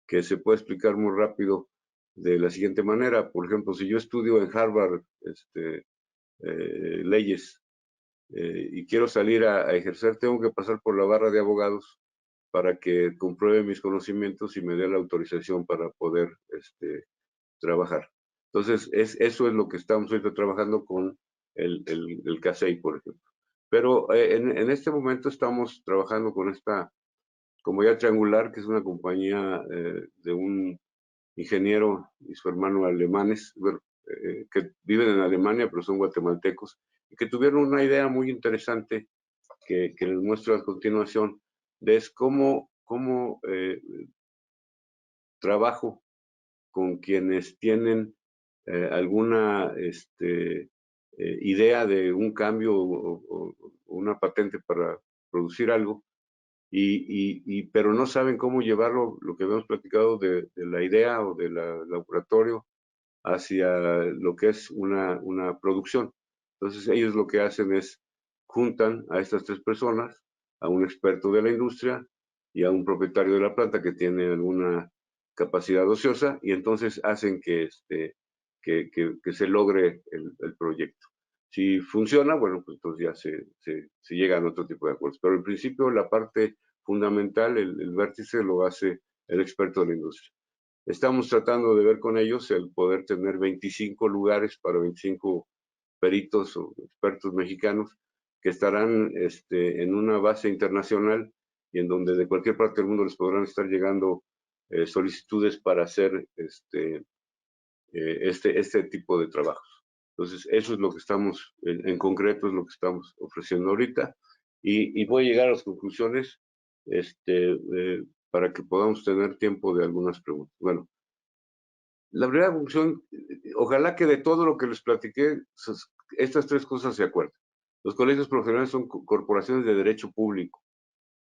B: que se puede explicar muy rápido de la siguiente manera. Por ejemplo, si yo estudio en Harvard leyes y quiero salir a ejercer, tengo que pasar por la barra de abogados para que compruebe mis conocimientos y me dé la autorización para poder trabajar. Entonces, eso es lo que estamos ahorita trabajando con el CASEI, por ejemplo. Pero en este momento estamos trabajando con esta, como ya Triangular, que es una compañía de un ingeniero y su hermano alemanes, bueno, que viven en Alemania, pero son guatemaltecos, y que tuvieron una idea muy interesante que les muestro a continuación, de cómo trabajo con quienes tienen alguna idea de un cambio o una patente para producir algo, pero no saben cómo llevarlo, lo que habíamos platicado de la idea o del laboratorio hacia lo que es una producción. Entonces ellos lo que hacen es juntan a estas tres personas, a un experto de la industria y a un propietario de la planta que tiene alguna capacidad ociosa, y entonces hacen que se logre el proyecto. Si funciona, bueno, pues entonces ya se llega a otro tipo de acuerdos. Pero en principio la parte fundamental, el vértice, lo hace el experto de la industria. Estamos tratando de ver con ellos el poder tener 25 lugares para 25 peritos o expertos mexicanos que estarán en una base internacional y en donde de cualquier parte del mundo les podrán estar llegando solicitudes para hacer este tipo de trabajos. Entonces, eso es lo que estamos, en concreto, es lo que estamos ofreciendo ahorita. Y voy a llegar a las conclusiones para que podamos tener tiempo de algunas preguntas. Bueno, la primera conclusión, ojalá que de todo lo que les platiqué, estas tres cosas se acuerden. Los colegios profesionales son corporaciones de derecho público,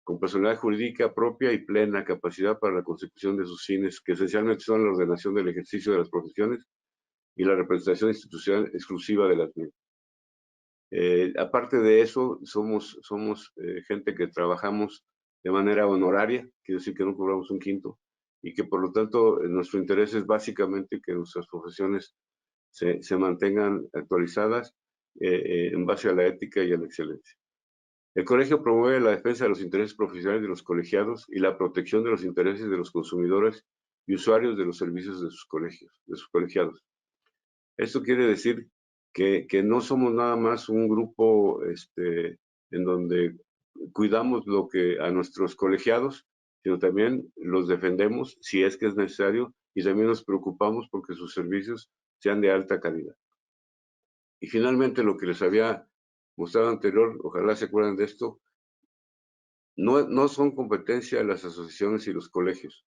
B: con personalidad jurídica propia y plena capacidad para la consecución de sus fines, que esencialmente son la ordenación del ejercicio de las profesiones y la representación institucional exclusiva de las mismas. Aparte de eso, somos gente que trabajamos de manera honoraria, quiere decir que no cobramos un quinto, y que por lo tanto nuestro interés es básicamente que nuestras profesiones se mantengan actualizadas en base a la ética y a la excelencia. El colegio promueve la defensa de los intereses profesionales de los colegiados y la protección de los intereses de los consumidores y usuarios de los servicios de sus colegios, de sus colegiados. Esto quiere decir que no somos nada más un grupo en donde cuidamos lo que a nuestros colegiados, sino también los defendemos si es que es necesario, y también nos preocupamos porque sus servicios sean de alta calidad. Y finalmente, lo que les había mostrado anterior, ojalá se acuerden de esto, no son competencia de las asociaciones y los colegios.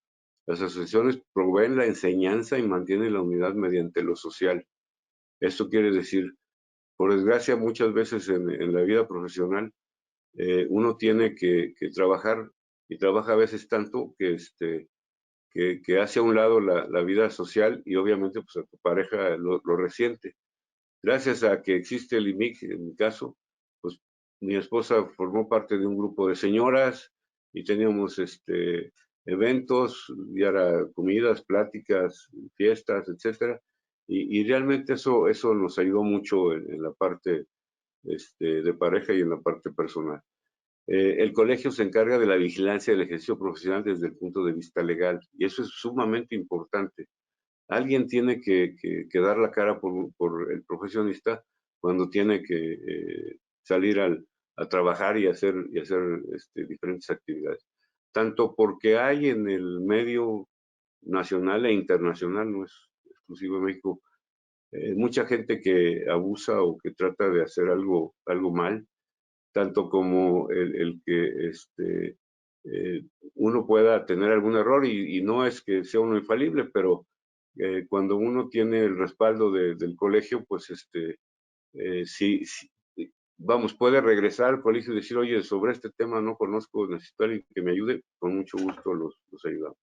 B: Las asociaciones proveen la enseñanza y mantienen la unidad mediante lo social. Esto quiere decir, por desgracia, muchas veces en la vida profesional, uno tiene que trabajar, y trabaja a veces tanto que hace a un lado la vida social, y obviamente pues a tu pareja lo resiente. Gracias a que existe el IMIC, en mi caso, pues mi esposa formó parte de un grupo de señoras y teníamos eventos, ya era comidas, pláticas, fiestas, etcétera. Y realmente eso nos ayudó mucho en la parte de pareja y en la parte personal. El colegio se encarga de la vigilancia del ejercicio profesional desde el punto de vista legal, y eso es sumamente importante. Alguien tiene que dar la cara por el profesionista cuando tiene que salir a trabajar y hacer diferentes actividades. Tanto porque hay en el medio nacional e internacional, no es exclusivo de México, mucha gente que abusa o que trata de hacer algo mal, tanto como el que uno pueda tener algún error, y no es que sea uno infalible, pero cuando uno tiene el respaldo del colegio, pues sí, vamos, puede regresar al colegio y decir, oye, sobre este tema no conozco, necesito a alguien que me ayude, con mucho gusto los ayudamos.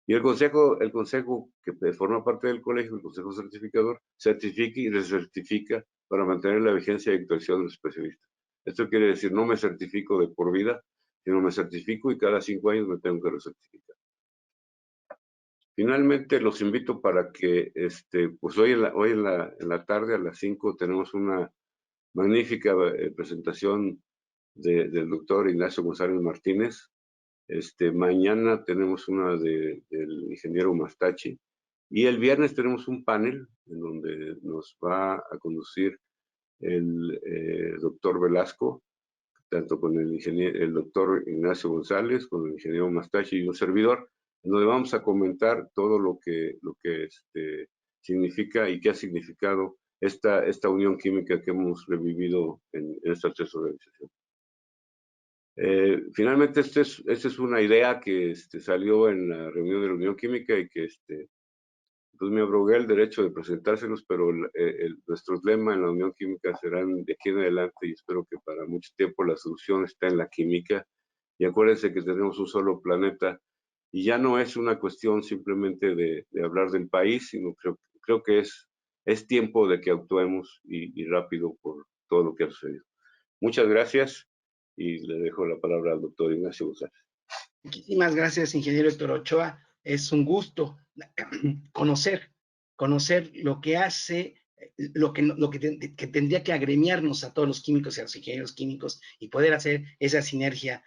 B: Y el consejo que forma parte del colegio, el consejo certificador, certifica y recertifica para mantener la vigencia y actualización de los especialistas. Esto quiere decir, no me certifico de por vida, sino me certifico y cada 5 años me tengo que recertificar. Finalmente, los invito para que, pues hoy en la tarde a las 5 tenemos una magnífica presentación del doctor Ignacio González Martínez. Mañana tenemos una del ingeniero Mastachi, y el viernes tenemos un panel en donde nos va a conducir el doctor Velasco, tanto con el doctor Ignacio González, con el ingeniero Mastachi y un servidor, en donde vamos a comentar todo lo que significa y qué ha significado esta unión química que hemos revivido en estas tres organizaciones. Finalmente, esta es una idea que salió en la reunión de la Unión Química y que pues me abrogué el derecho de presentárselos, pero nuestros lemas en la Unión Química serán de aquí en adelante y espero que para mucho tiempo la solución está en la química. Y acuérdense que tenemos un solo planeta y ya no es una cuestión simplemente de hablar del país, sino creo que es tiempo de que actuemos y rápido por todo lo que ha sucedido. Muchas gracias y le dejo la palabra al doctor Ignacio González.
A: Muchísimas gracias, ingeniero Héctor Ochoa. Es un gusto conocer lo que hace, que tendría que agremiarnos a todos los químicos y a los ingenieros químicos y poder hacer esa sinergia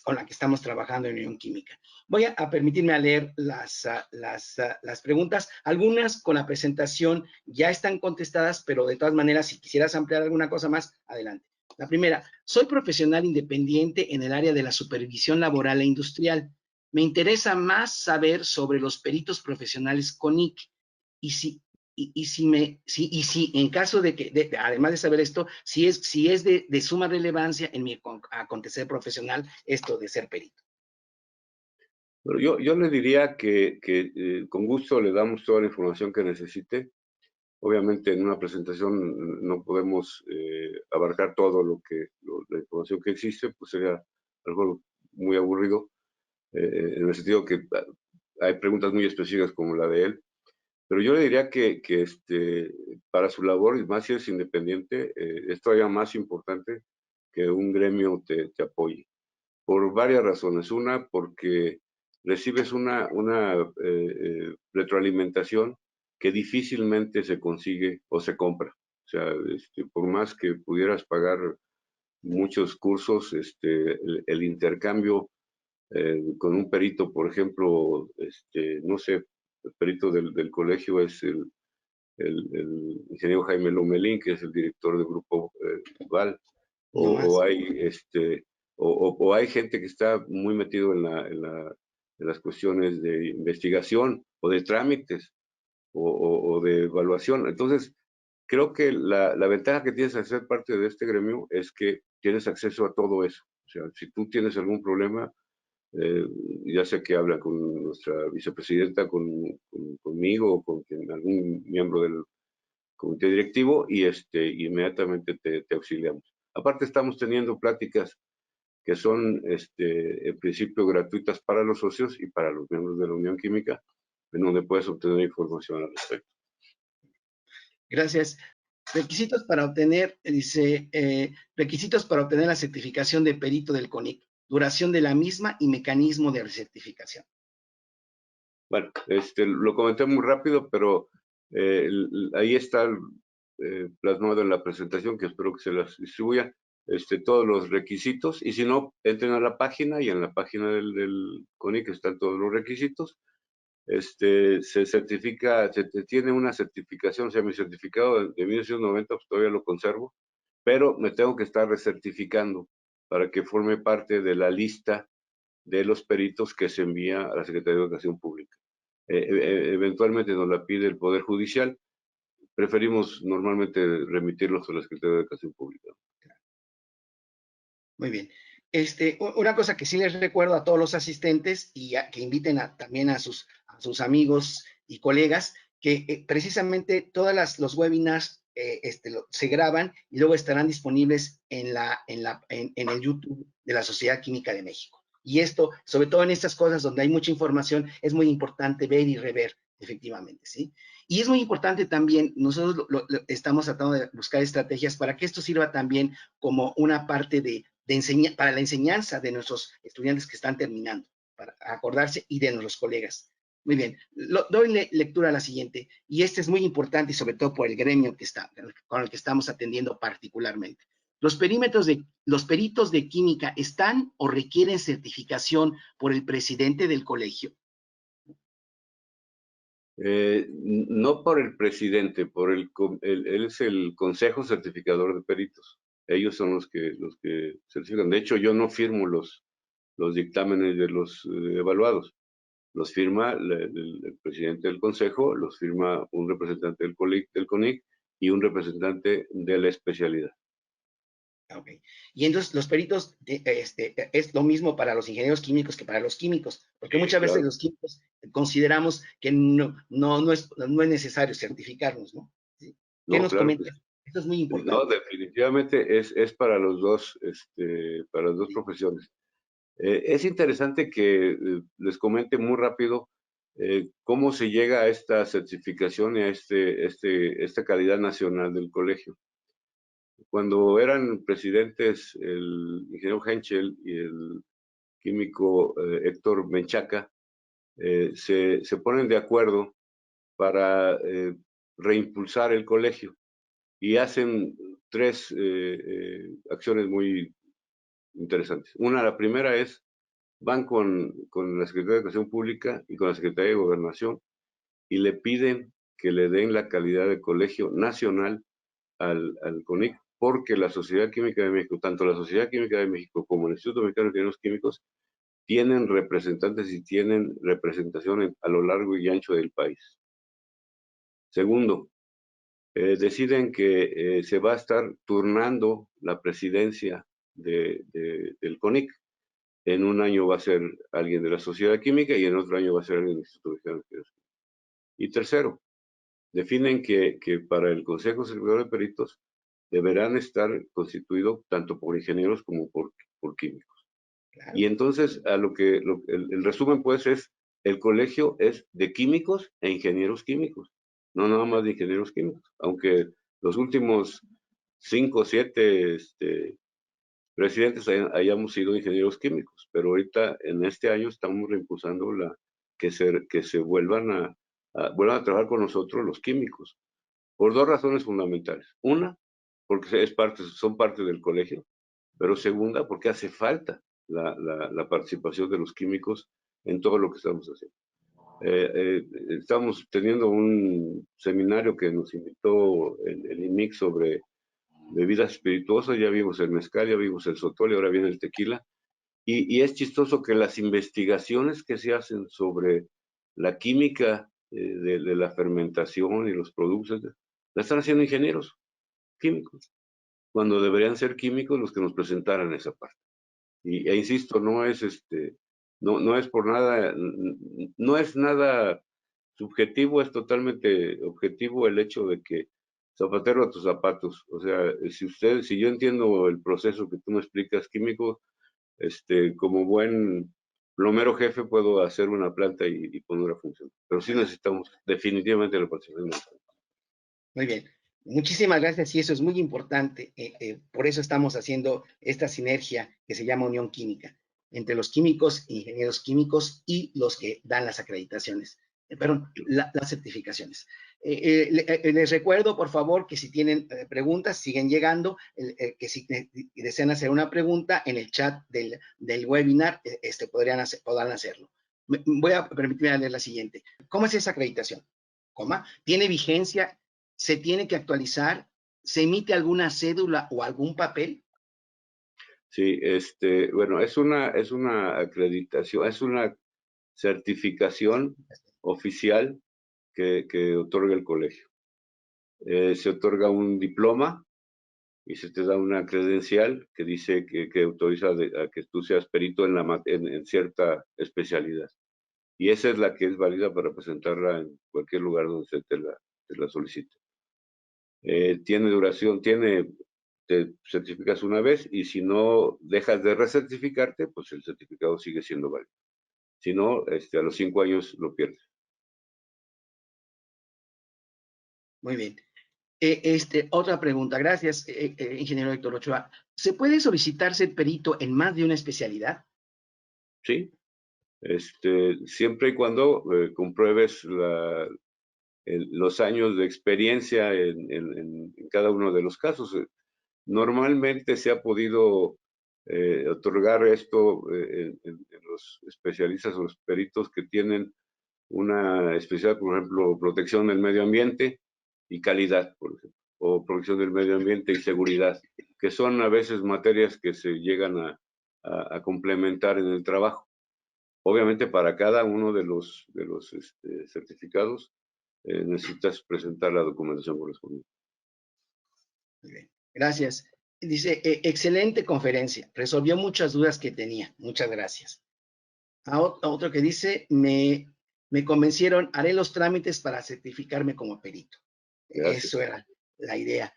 A: con la que estamos trabajando en Unión Química. Voy a permitirme a leer las preguntas. Algunas con la presentación ya están contestadas, pero de todas maneras, si quisieras ampliar alguna cosa más, adelante. La primera, soy profesional independiente en el área de la supervisión laboral e industrial. Me interesa más saber sobre los peritos profesionales CONIC y si en caso de que, además de saber esto, si es de suma relevancia en mi acontecer profesional esto de ser perito.
B: Pero yo le diría que con gusto le damos toda la información que necesite. Obviamente en una presentación no podemos abarcar todo la información que existe, pues sería algo muy aburrido, en el sentido que hay preguntas muy específicas como la de él, pero yo le diría que para su labor, y más si es independiente, es todavía más importante que un gremio te apoye, por varias razones. Una, porque recibes una retroalimentación que difícilmente se consigue o se compra. O sea, por más que pudieras pagar muchos cursos, el intercambio con un perito, por ejemplo, no sé, el perito del colegio es el ingeniero Jaime Lomelín, que es el director del grupo Val,
A: No
B: o hay gente que está muy metido en las cuestiones de investigación o de trámites o de evaluación. Entonces, creo que la ventaja que tienes al ser parte de este gremio es que tienes acceso a todo eso. O sea, si tú tienes algún problema, eh, ya sea que habla con nuestra vicepresidenta, conmigo o con algún miembro del comité directivo y inmediatamente te auxiliamos. Aparte estamos teniendo pláticas que son en principio gratuitas para los socios y para los miembros de la Unión Química, en donde puedes obtener información al respecto.
A: Gracias. Requisitos para obtener, dice, requisitos para obtener la certificación de perito del CONIC, duración de la misma y mecanismo de recertificación.
B: Bueno, lo comenté muy rápido, pero ahí está plasmado en la presentación, que espero que se las distribuya, todos los requisitos, y si no, entren a la página, y en la página del CONIC están todos los requisitos. Se certifica, tiene una certificación, o sea, mi certificado de 1990, pues todavía lo conservo, pero me tengo que estar recertificando para que forme parte de la lista de los peritos que se envía a la Secretaría de Educación Pública. Eventualmente nos la pide el Poder Judicial, preferimos normalmente remitirlos a la Secretaría de Educación Pública.
A: Muy bien. Una cosa que sí les recuerdo a todos los asistentes y que inviten también a sus amigos y colegas, que precisamente todos los webinars se graban y luego estarán disponibles en el YouTube de la Sociedad Química de México. Y esto, sobre todo en estas cosas donde hay mucha información, es muy importante ver y rever, efectivamente, ¿sí? Y es muy importante también, nosotros estamos tratando de buscar estrategias para que esto sirva también como una parte para la enseñanza de nuestros estudiantes que están terminando, para acordarse, y de nuestros colegas. Muy bien, doy lectura a la siguiente, y este es muy importante y sobre todo por el gremio con el que estamos atendiendo particularmente. Los peritos de química están o requieren certificación por el presidente del colegio.
B: No por el presidente, él es el Consejo Certificador de Peritos. Ellos son los que certifican. De hecho, yo no firmo los dictámenes de los evaluados. Los firma el presidente del consejo, los firma un representante del CONIC y un representante de la especialidad.
A: Ok. Y entonces los peritos, es lo mismo para los ingenieros químicos que para los químicos, porque
B: Sí,
A: muchas veces
B: claro.
A: los químicos consideramos que no es necesario certificarnos, ¿no? ¿Sí? ¿Qué
B: No,
A: nos
B: claro que
A: comenta?
B: sí.
A: Eso es muy
B: No,
A: importante.
B: definitivamente es para los dos, para las dos
A: Sí,
B: profesiones. Es interesante que les comente muy rápido cómo se llega a esta certificación y a esta calidad nacional del colegio. Cuando eran presidentes el ingeniero Henschel y el químico Héctor Menchaca, se ponen de acuerdo para reimpulsar el colegio y hacen tres acciones muy interesantes. Una, la primera es, van con la Secretaría de Educación Pública y con la Secretaría de Gobernación y le piden que le den la calidad de colegio nacional al CONIC, porque la Sociedad Química de México, tanto la Sociedad Química de México como el Instituto Mexicano de Ingenieros Químicos, tienen representantes y tienen representación a lo largo y ancho del país. Segundo, deciden que se va a estar turnando la presidencia del CONIC. En un año va a ser alguien de la Sociedad Química y en otro año va a ser alguien del Instituto Mexicano de Ingenieros Químicos. Y tercero, definen que para el Consejo Superior de Peritos deberán estar constituidos tanto por ingenieros como por químicos. Y
A: claro.
B: entonces, el resumen pues es, el colegio es de químicos e ingenieros químicos, no nada más de ingenieros químicos, aunque los últimos 5 o 7 presidentes hayamos sido ingenieros químicos, pero ahorita en este año estamos reimpulsando que se vuelvan a trabajar con nosotros los químicos, por dos razones fundamentales. Una, porque son parte del colegio, pero segunda, porque hace falta la participación de los químicos en todo lo que estamos haciendo. Estamos teniendo un seminario que nos invitó el IMIC sobre bebidas espirituosas, ya vimos el mezcal, ya vimos el sotol y ahora viene el tequila. Y es chistoso que las investigaciones que se hacen sobre la química de la fermentación y los productos, la están haciendo ingenieros químicos, cuando deberían ser químicos los que nos presentaran esa parte. Insisto, no es por nada, no es nada subjetivo, es totalmente objetivo el hecho de que zapatero a tus zapatos. O sea, si yo entiendo el proceso que tú me explicas químico, como buen plomero jefe puedo hacer una planta y ponerla a funcionar. Pero sí necesitamos definitivamente la participación del Estado.
A: Muy bien. Muchísimas gracias y eso es muy importante. Por eso estamos haciendo esta sinergia que se llama Unión Química, entre los químicos, ingenieros químicos y los que dan las acreditaciones, perdón, las certificaciones. Les recuerdo, por favor, que si tienen preguntas, siguen llegando, que si desean hacer una pregunta en el chat del webinar, podrán hacerlo. Voy a permitirme leer la siguiente. ¿Cómo es esa acreditación? ¿Coma? ¿Tiene vigencia? ¿Se tiene que actualizar? ¿Se emite alguna cédula o algún papel?
B: Sí, bueno, es una acreditación, es una certificación oficial que otorga el colegio. Se otorga un diploma y se te da una credencial que dice que autoriza a que tú seas perito en cierta especialidad. Y esa es la que es válida para presentarla en cualquier lugar donde se te la solicite. Tiene duración, te certificas una vez y si no dejas de recertificarte, pues el certificado sigue siendo válido. Si no, a los 5 años lo pierdes.
A: Muy bien. Otra pregunta, gracias, ingeniero Héctor Ochoa. ¿Se puede solicitar ser perito en más de una especialidad?
B: ¿Sí? Siempre y cuando compruebes los años de experiencia en cada uno de los casos. Normalmente se ha podido otorgar esto en los especialistas o los peritos que tienen una especialidad, por ejemplo, protección del medio ambiente y calidad, por ejemplo, o protección del medio ambiente y seguridad, que son a veces materias que se llegan a complementar en el trabajo. Obviamente para cada uno de los certificados necesitas presentar la documentación correspondiente.
A: Muy bien, gracias. Dice, excelente conferencia, resolvió muchas dudas que tenía, muchas gracias. A otro que dice, me convencieron, haré los trámites para certificarme como perito. Eso
B: Gracias.
A: era la idea.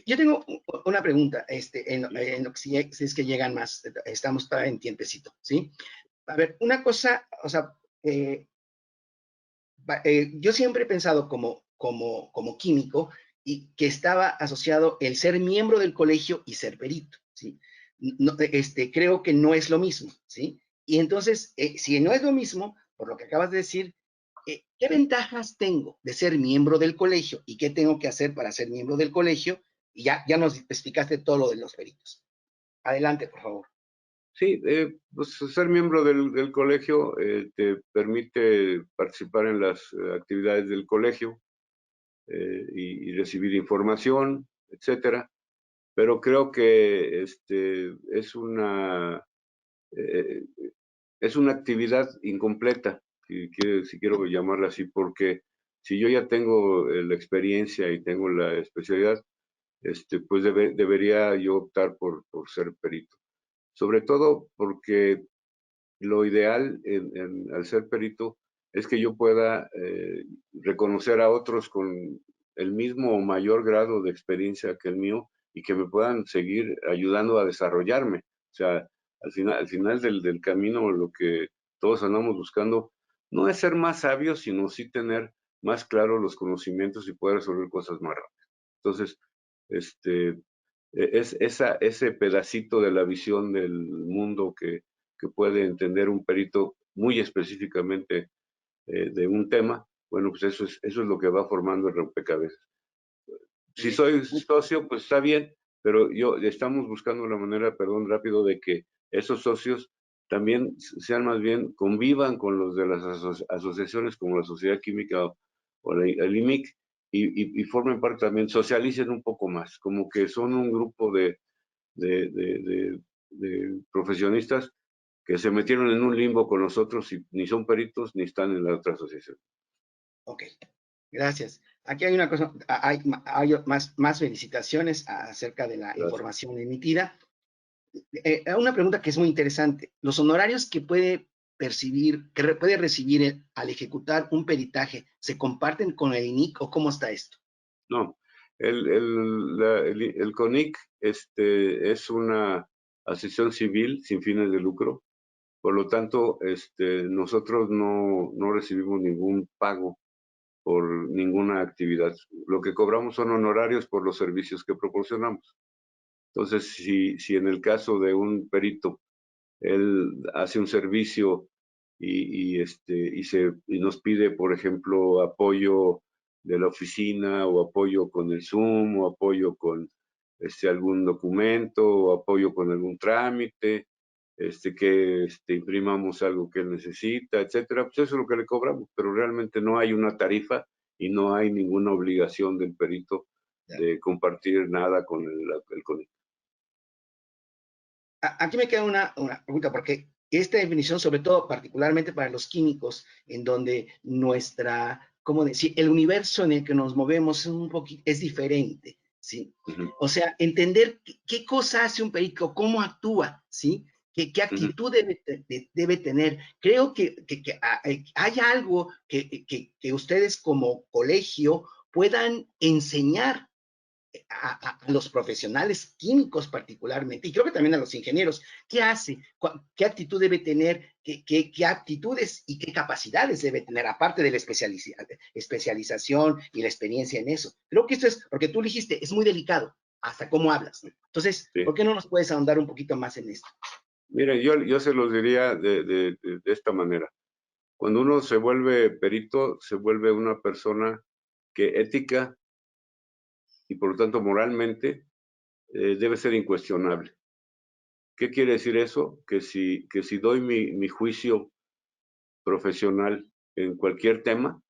A: Yo tengo una pregunta, en lo que si es que llegan más, estamos todavía en tiempecito, ¿sí? A ver, una cosa, o sea, yo siempre he pensado como químico y que estaba asociado el ser miembro del colegio y ser perito, ¿sí? No, creo que no es lo mismo, ¿sí? Y entonces, si no es lo mismo, por lo que acabas de decir, ¿qué ventajas tengo de ser miembro del colegio y qué tengo que hacer para ser miembro del colegio? Y ya nos explicaste todo lo de los peritos. Adelante, por favor.
B: Sí, pues ser miembro del colegio te permite participar en las actividades del colegio y recibir información, etcétera. Pero creo que eh, es una actividad incompleta, si quiero llamarla así, porque si yo ya tengo la experiencia y tengo la especialidad, pues debería yo optar por ser perito. Sobre todo porque lo ideal al ser perito es que yo pueda reconocer a otros con el mismo o mayor grado de experiencia que el mío y que me puedan seguir ayudando a desarrollarme. O sea, al final del camino lo que todos andamos buscando no es ser más sabios, sino sí tener más claros los conocimientos y poder resolver cosas más rápido. Entonces, este, ese pedacito de la visión del mundo que puede entender un perito muy específicamente de un tema, bueno, pues eso es lo que va formando el rompecabezas. Si
A: Bien.
B: soy socio, pues está bien, pero estamos buscando la manera, perdón, rápido, de que esos socios también sean más bien, convivan con los de las asociaciones como la Sociedad Química o el IMIC y formen parte también, socialicen un poco más, como que son un grupo de, de, de, de profesionistas que se metieron en un limbo con nosotros y ni son peritos ni están en la otra asociación.
A: Ok, gracias. Aquí hay una cosa, hay más felicitaciones acerca de la
B: Gracias.
A: información emitida. Una pregunta que es muy interesante. ¿Los honorarios que puede percibir, puede recibir al ejecutar un peritaje, se comparten con el INIC o cómo está esto?
B: No, el CONIC es una asociación civil sin fines de lucro, por lo tanto, nosotros no recibimos ningún pago por ninguna actividad. Lo que cobramos son honorarios por los servicios que proporcionamos. Entonces, si en el caso de un perito él hace un servicio y nos pide, por ejemplo, apoyo de la oficina o apoyo con el Zoom o apoyo con algún documento o apoyo con algún trámite, que imprimamos algo que él necesita, etcétera, pues eso es lo que le cobramos, pero realmente no hay una tarifa y no hay ninguna obligación del perito de compartir nada con el CONIC.
A: Aquí me queda una pregunta, porque esta definición, sobre todo particularmente para los químicos, en donde ¿cómo decir? El universo en el que nos movemos es diferente, ¿sí?
B: Uh -huh.
A: O sea, entender qué cosa hace un perico, cómo actúa, ¿sí? ¿Qué actitud debe tener? Creo que hay algo que ustedes como colegio puedan enseñar a los profesionales químicos particularmente, y creo que también a los ingenieros, ¿qué hace? ¿Qué actitud debe tener? ¿Qué aptitudes y qué capacidades debe tener, aparte de la especialización y la experiencia en eso? Creo que esto es, porque tú dijiste, es muy delicado, hasta cómo hablas. Entonces,
B: Sí.
A: ¿por qué no nos puedes ahondar un poquito más en esto?
B: Mire, yo se los diría de esta manera. Cuando uno se vuelve perito, se vuelve una persona que ética y por lo tanto moralmente debe ser incuestionable. ¿Qué quiere decir eso? Que si doy mi juicio profesional en cualquier tema,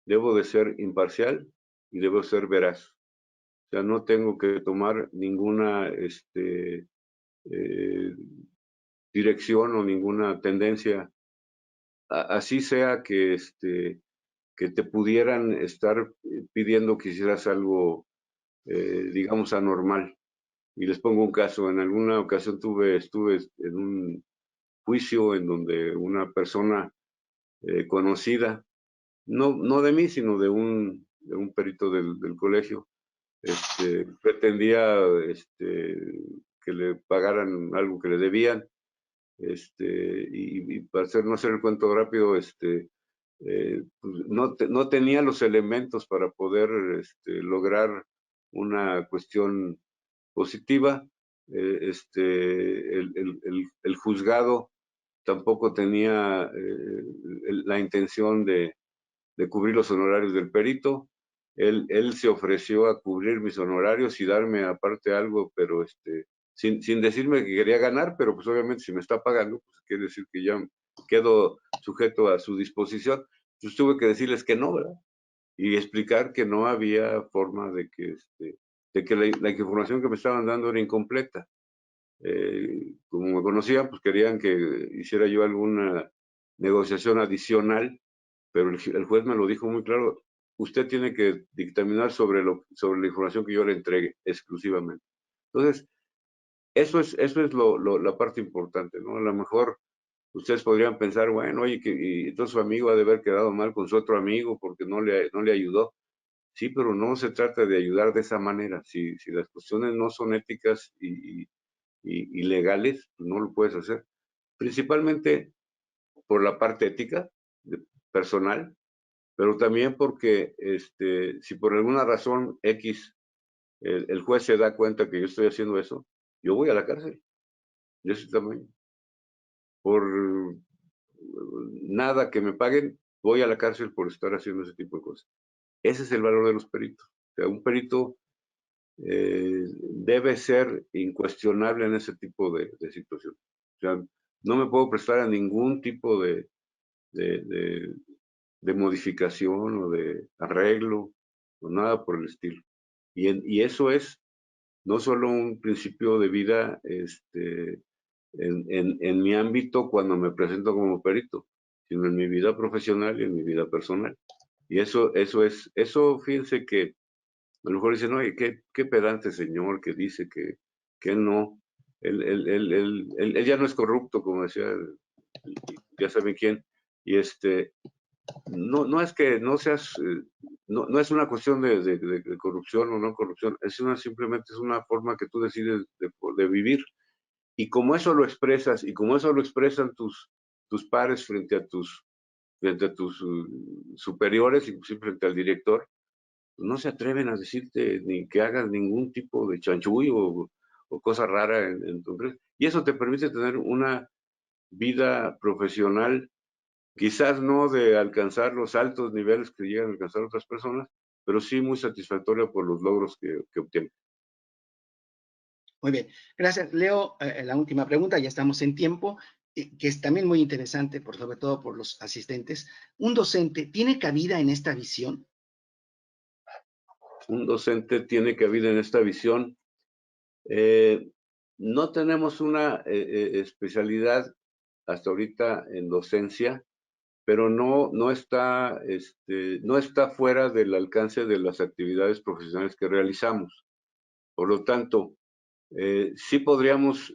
B: debo de ser imparcial y debo ser veraz. O sea, no tengo que tomar ninguna eh, dirección o ninguna tendencia, así sea que te pudieran estar pidiendo que hicieras algo, digamos, anormal. Y les pongo un caso. En alguna ocasión estuve en un juicio en donde una persona conocida, no de mí, sino de un perito del colegio, pretendía que le pagaran algo que le debían, y para no hacer el cuento rápido, pues no tenía los elementos para poder lograr una cuestión positiva. El juzgado tampoco tenía la intención de cubrir los honorarios del perito. Él se ofreció a cubrir mis honorarios y darme aparte algo, pero sin decirme que quería ganar, pero pues obviamente si me está pagando, pues quiere decir que ya quedo sujeto a su disposición. Pues tuve que decirles que no, ¿verdad? Y explicar que no había forma de que la información que me estaban dando era incompleta. Como me conocían, pues querían que hiciera yo alguna negociación adicional, pero el juez me lo dijo muy claro: usted tiene que dictaminar sobre la información que yo le entregue exclusivamente. Entonces, eso es la parte importante, ¿no? A lo mejor ustedes podrían pensar, bueno, oye, y entonces su amigo ha de haber quedado mal con su otro amigo porque no le ayudó. Sí, pero no se trata de ayudar de esa manera. Si las cuestiones no son éticas y legales, pues no lo puedes hacer. Principalmente por la parte ética, personal, pero también porque si por alguna razón X el juez se da cuenta que yo estoy haciendo eso, yo voy a la cárcel de ese tamaño. Por nada que me paguen, voy a la cárcel por estar haciendo ese tipo de cosas. Ese es el valor de los peritos. O sea, un perito debe ser incuestionable en ese tipo de situaciones. O sea, no me puedo prestar a ningún tipo de, de, de modificación o de arreglo o nada por el estilo. Y eso es no solo un principio de vida en mi ámbito cuando me presento como perito, sino en mi vida profesional y en mi vida personal. Y eso fíjense que a lo mejor dicen, oye, qué pedante señor que dice que no, él ya no es corrupto, como decía, ya saben quién, y no es que no seas, no es una cuestión de corrupción o no corrupción, simplemente es una forma que tú decides de vivir. Y como eso lo expresas, y como eso lo expresan tus pares frente a tus superiores, inclusive frente al director, pues no se atreven a decirte ni que hagas ningún tipo de chanchullo o cosa rara en tu empresa. Y eso te permite tener una vida profesional, quizás no de alcanzar los altos niveles que llegan a alcanzar otras personas, pero sí muy satisfactoria por los logros que obtienen.
A: Muy bien, gracias. Leo, la última pregunta, ya estamos en tiempo, que es también muy interesante, sobre todo por los asistentes. ¿Un docente tiene cabida en esta visión?
B: Un docente tiene cabida en esta visión. Eh, no tenemos una especialidad hasta ahorita en docencia, pero no está fuera del alcance de las actividades profesionales que realizamos. Por lo tanto, sí podríamos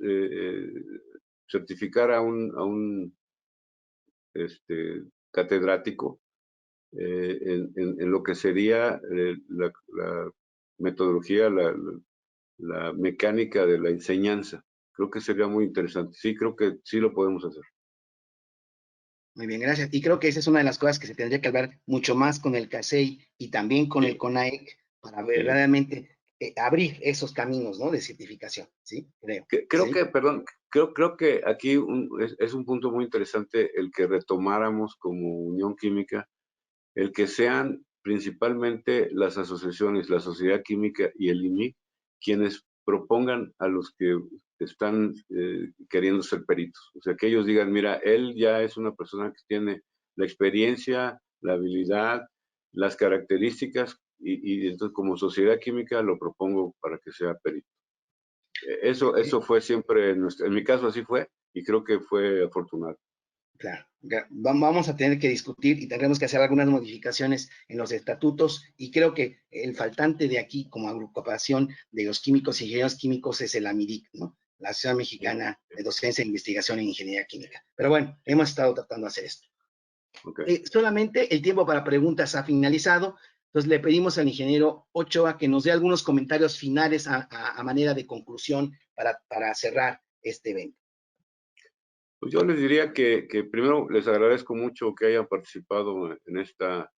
B: certificar a un catedrático en lo que sería la metodología, la mecánica de la enseñanza. Creo que sería muy interesante. Sí, creo que sí lo podemos hacer.
A: Muy bien, gracias. Y creo que esa es una de las cosas que se tendría que hablar mucho más con el CASEI y también con el
B: Sí,
A: CONAEC para
B: sí.
A: verdaderamente abrir esos caminos, ¿no? De certificación, ¿sí? Creo,
B: Creo
A: ¿sí?
B: que, perdón, creo que aquí es un punto muy interesante el que retomáramos como Unión Química, el que sean principalmente las asociaciones, la Sociedad Química y el INIC, quienes propongan a los que están queriendo ser peritos. O sea, que ellos digan, mira, él ya es una persona que tiene la experiencia, la habilidad, las características, y entonces como Sociedad Química lo propongo para que sea perito. Eso fue siempre, en mi caso así fue, y creo que fue afortunado.
A: Claro, vamos a tener que discutir y tendremos que hacer algunas modificaciones en los estatutos y creo que el faltante de aquí como agrupación de los químicos y ingenieros químicos es el AMIDIC, ¿no? La Asociación
B: Sí,
A: Mexicana de Docencia, Investigación en Ingeniería Química. Pero bueno, hemos estado tratando de hacer esto.
B: ok.
A: Solamente el tiempo para preguntas ha finalizado, entonces le pedimos al ingeniero Ochoa que nos dé algunos comentarios finales a manera de conclusión para cerrar este evento.
B: Pues yo les diría que primero les agradezco mucho que hayan participado en esta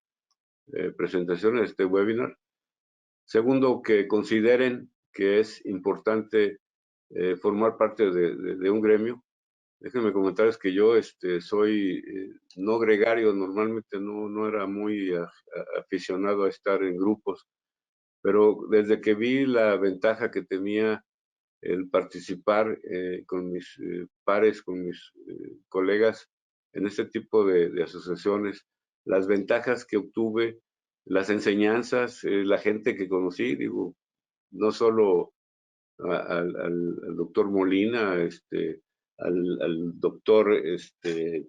B: presentación, en este webinar. Segundo, que consideren que es importante formar parte de un gremio. Déjenme comentarles que yo soy no gregario, normalmente no era muy aficionado a estar en grupos, pero desde que vi la ventaja que tenía el participar con mis pares, con mis colegas en este tipo de asociaciones, las ventajas que obtuve, las enseñanzas, la gente que conocí, digo, no solo al doctor Molina, al doctor eh,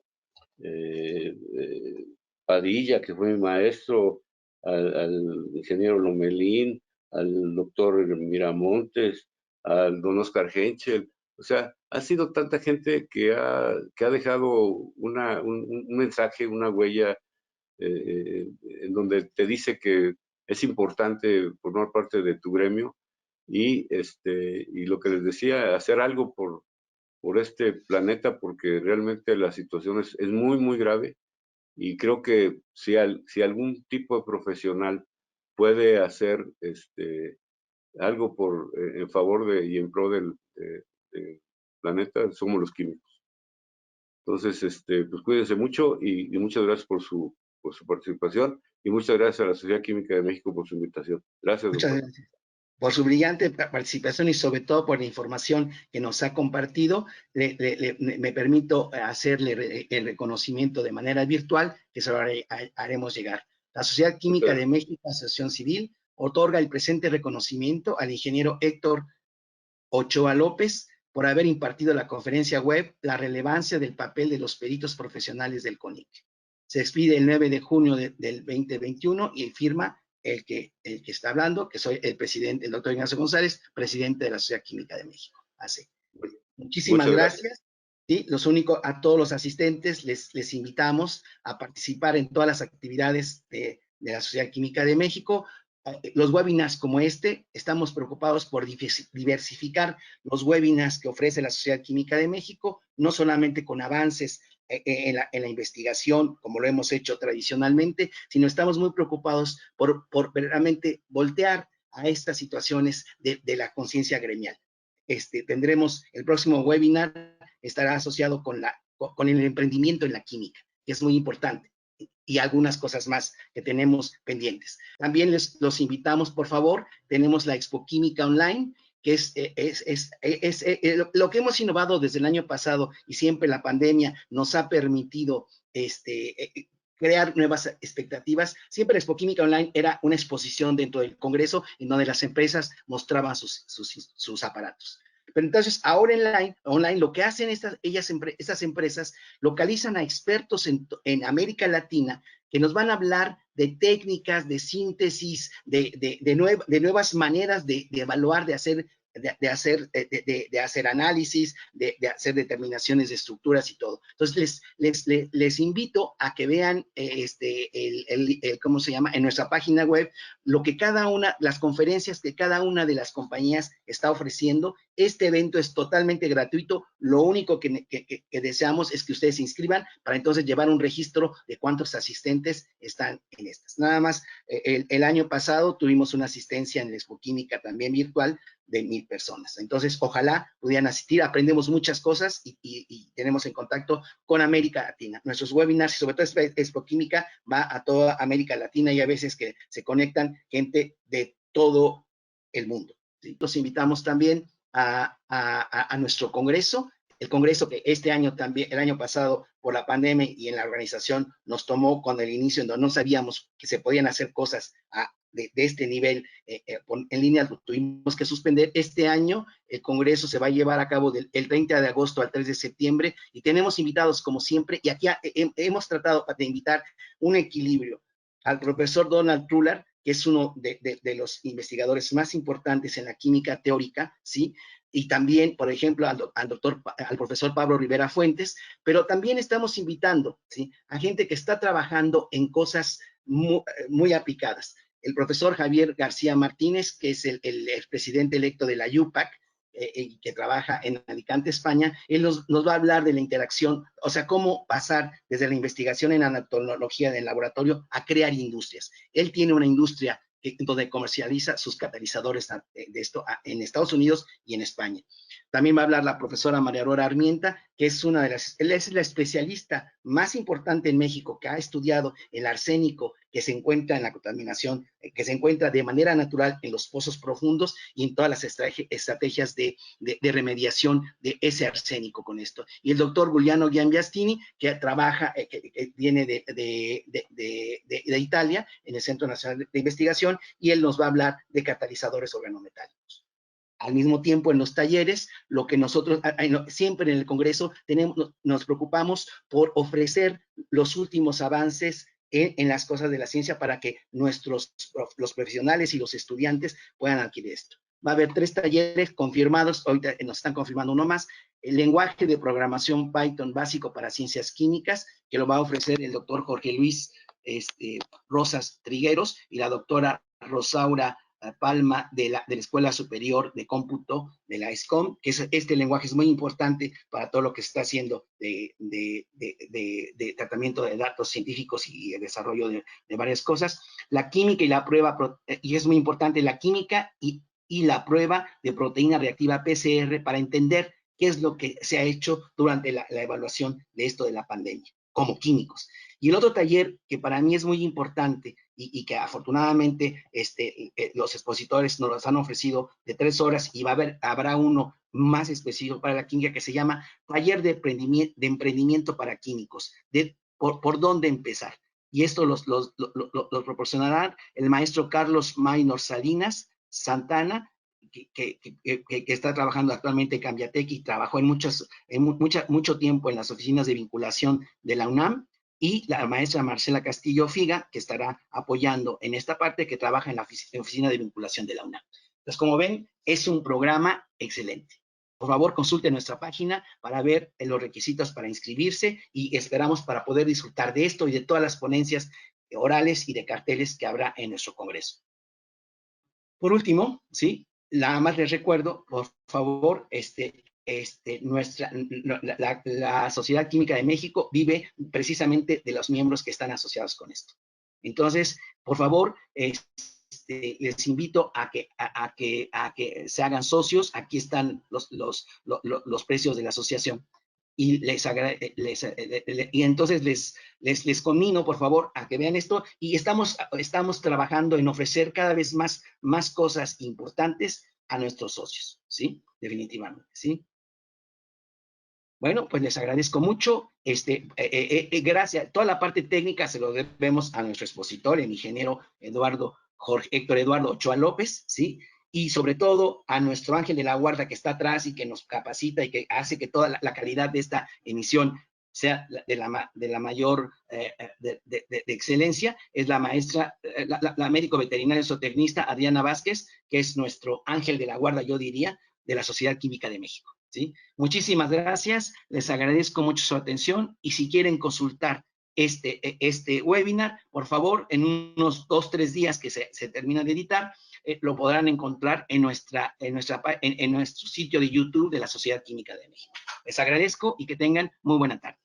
B: eh, Padilla, que fue mi maestro, al ingeniero Lomelín, al doctor Miramontes, al don Oscar Henschel. O sea, ha sido tanta gente que ha dejado un mensaje, una huella, en donde te dice que es importante formar parte de tu gremio y lo que les decía, hacer algo por este planeta, porque realmente la situación es muy, muy grave y creo que si algún tipo de profesional puede hacer algo en favor y en pro del planeta, somos los químicos. Entonces, pues cuídense mucho y muchas gracias por su participación y muchas gracias a la Sociedad Química de México por su invitación. Gracias, don
A: Muchas
B: Paco.
A: gracias por su brillante participación y sobre todo por la información que nos ha compartido. Me permito hacerle el reconocimiento de manera virtual, que se lo haremos llegar. La Sociedad
B: Muchas
A: Química de
B: gracias.
A: México, Asociación Civil, otorga el presente reconocimiento al ingeniero Héctor Ochoa López por haber impartido la conferencia web La relevancia del papel de los peritos profesionales del CONIC. Se expide el 9 de junio del 2021 y firma el que está hablando, que soy el presidente, el doctor Ignacio González, presidente de la Sociedad Química de México. Así. Muchísimas
B: Muchas gracias.
A: gracias. ¿Sí? A todos los asistentes les invitamos a participar en todas las actividades de la Sociedad Química de México. Los webinars como este, estamos preocupados por diversificar los webinars que ofrece la Sociedad Química de México, no solamente con avances en la investigación, como lo hemos hecho tradicionalmente, sino estamos muy preocupados por realmente voltear a estas situaciones de la conciencia gremial. Tendremos el próximo webinar, estará asociado con el emprendimiento en la química, que es muy importante, y algunas cosas más que tenemos pendientes. También los invitamos, por favor, tenemos la Expo Química Online, que es lo que hemos innovado desde el año pasado y siempre la pandemia nos ha permitido crear nuevas expectativas. Siempre la Expo Química Online era una exposición dentro del Congreso en donde las empresas mostraban sus aparatos. Pero entonces, ahora online lo que hacen estas empresas localizan a expertos en América Latina que nos van a hablar de técnicas, de síntesis, de nuevas maneras de evaluar, de hacer análisis, de hacer determinaciones de estructuras y todo. Entonces, les invito a que vean ¿cómo se llama? En nuestra página web, las conferencias que cada una de las compañías está ofreciendo. Este evento es totalmente gratuito. Lo único que deseamos es que ustedes se inscriban para entonces llevar un registro de cuántos asistentes están en estas. Nada más, el año pasado tuvimos una asistencia en la Expo Química también virtual de 1,000 personas. Entonces, ojalá pudieran asistir, aprendemos muchas cosas y tenemos en contacto con América Latina. Nuestros webinars, y sobre todo Expo Química, va a toda América Latina y a veces que se conectan gente de todo el mundo. ¿Sí? Los invitamos también a nuestro congreso, el congreso que este año también, el año pasado, por la pandemia y en la organización, nos tomó con el inicio en donde no sabíamos que se podían hacer cosas de este nivel en línea lo tuvimos que suspender. Este año el Congreso se va a llevar a cabo del 30 de agosto al 3 de septiembre y tenemos invitados como siempre, y aquí hemos tratado de invitar un equilibrio al profesor Donald Truller, que es uno de los investigadores más importantes en la química teórica, ¿sí? Y también, por ejemplo, al profesor Pablo Rivera Fuentes, pero también estamos invitando, ¿sí?, a gente que está trabajando en cosas muy aplicadas. El profesor Javier García Martínez, que es el presidente electo de la UPAC, que trabaja en Alicante, España, él nos va a hablar de la interacción, o sea, cómo pasar desde la investigación en nanotecnología del laboratorio a crear industrias. Él tiene una industria donde comercializa sus catalizadores de esto en Estados Unidos y en España. También va a hablar la profesora María Aurora Armienta, que es él es la especialista más importante en México que ha estudiado el arsénico que se encuentra en la contaminación, que se encuentra de manera natural en los pozos profundos y en todas las estrategias de remediación de ese arsénico con esto. Y el doctor Giuliano Giambiastini, que trabaja, que viene de Italia, en el Centro Nacional de Investigación, y él nos va a hablar de catalizadores organometálicos. Al mismo tiempo, en los talleres, lo que nosotros siempre en el Congreso nos preocupamos por ofrecer los últimos avances en las cosas de la ciencia para que los profesionales y los estudiantes puedan adquirir esto. Va a haber 3 talleres confirmados, ahorita nos están confirmando uno más: el lenguaje de programación Python básico para ciencias químicas, que lo va a ofrecer el doctor Jorge Luis Rosas Trigueros y la doctora Rosaura Palma de la Escuela Superior de Cómputo de la ESCOM, que este lenguaje es muy importante para todo lo que se está haciendo de tratamiento de datos científicos y el desarrollo de varias cosas. La química y la prueba, y es muy importante, la química y la prueba de proteína reactiva PCR para entender qué es lo que se ha hecho durante la evaluación de esto de la pandemia, como químicos. Y el otro taller que para mí es muy importante y que afortunadamente los expositores nos los han ofrecido, de 3 horas, y habrá uno más específico para la química, que se llama Taller de Emprendimiento para Químicos, por dónde empezar. Y esto los proporcionarán el maestro Carlos Maynor Salinas Santana, que está trabajando actualmente en Cambiatec y trabajó mucho tiempo en las oficinas de vinculación de la UNAM, y la maestra Marcela Castillo Figa, que estará apoyando en esta parte, que trabaja en la oficina de vinculación de la UNAM. Entonces, como ven, es un programa excelente. Por favor, consulte nuestra página para ver los requisitos para inscribirse, y esperamos para poder disfrutar de esto y de todas las ponencias orales y de carteles que habrá en nuestro Congreso. Por último, ¿sí?, nada más les recuerdo, por favor, la Sociedad Química de México vive precisamente de los miembros que están asociados con esto. Entonces, por favor, les invito a que se hagan socios. Aquí están los precios de la asociación. Y entonces les conmino, por favor, a que vean esto, y estamos trabajando en ofrecer cada vez más cosas importantes a nuestros socios, ¿sí? Definitivamente, ¿sí? Bueno, pues les agradezco mucho. Gracias. Toda la parte técnica se lo debemos a nuestro expositor, el ingeniero Héctor Eduardo Ochoa López, ¿sí? Y sobre todo a nuestro ángel de la guarda que está atrás y que nos capacita y que hace que toda la calidad de esta emisión sea de la mayor de excelencia, es la maestra, la médico veterinaria zootecnista Adriana Vázquez, que es nuestro ángel de la guarda, yo diría, de la Sociedad Química de México, ¿sí? Muchísimas gracias, les agradezco mucho su atención, y si quieren consultar este webinar, por favor, en unos 2 o 3 días que se termina de editar, lo podrán encontrar en nuestro sitio de YouTube de la Sociedad Química de México. Les agradezco y que tengan muy buena tarde.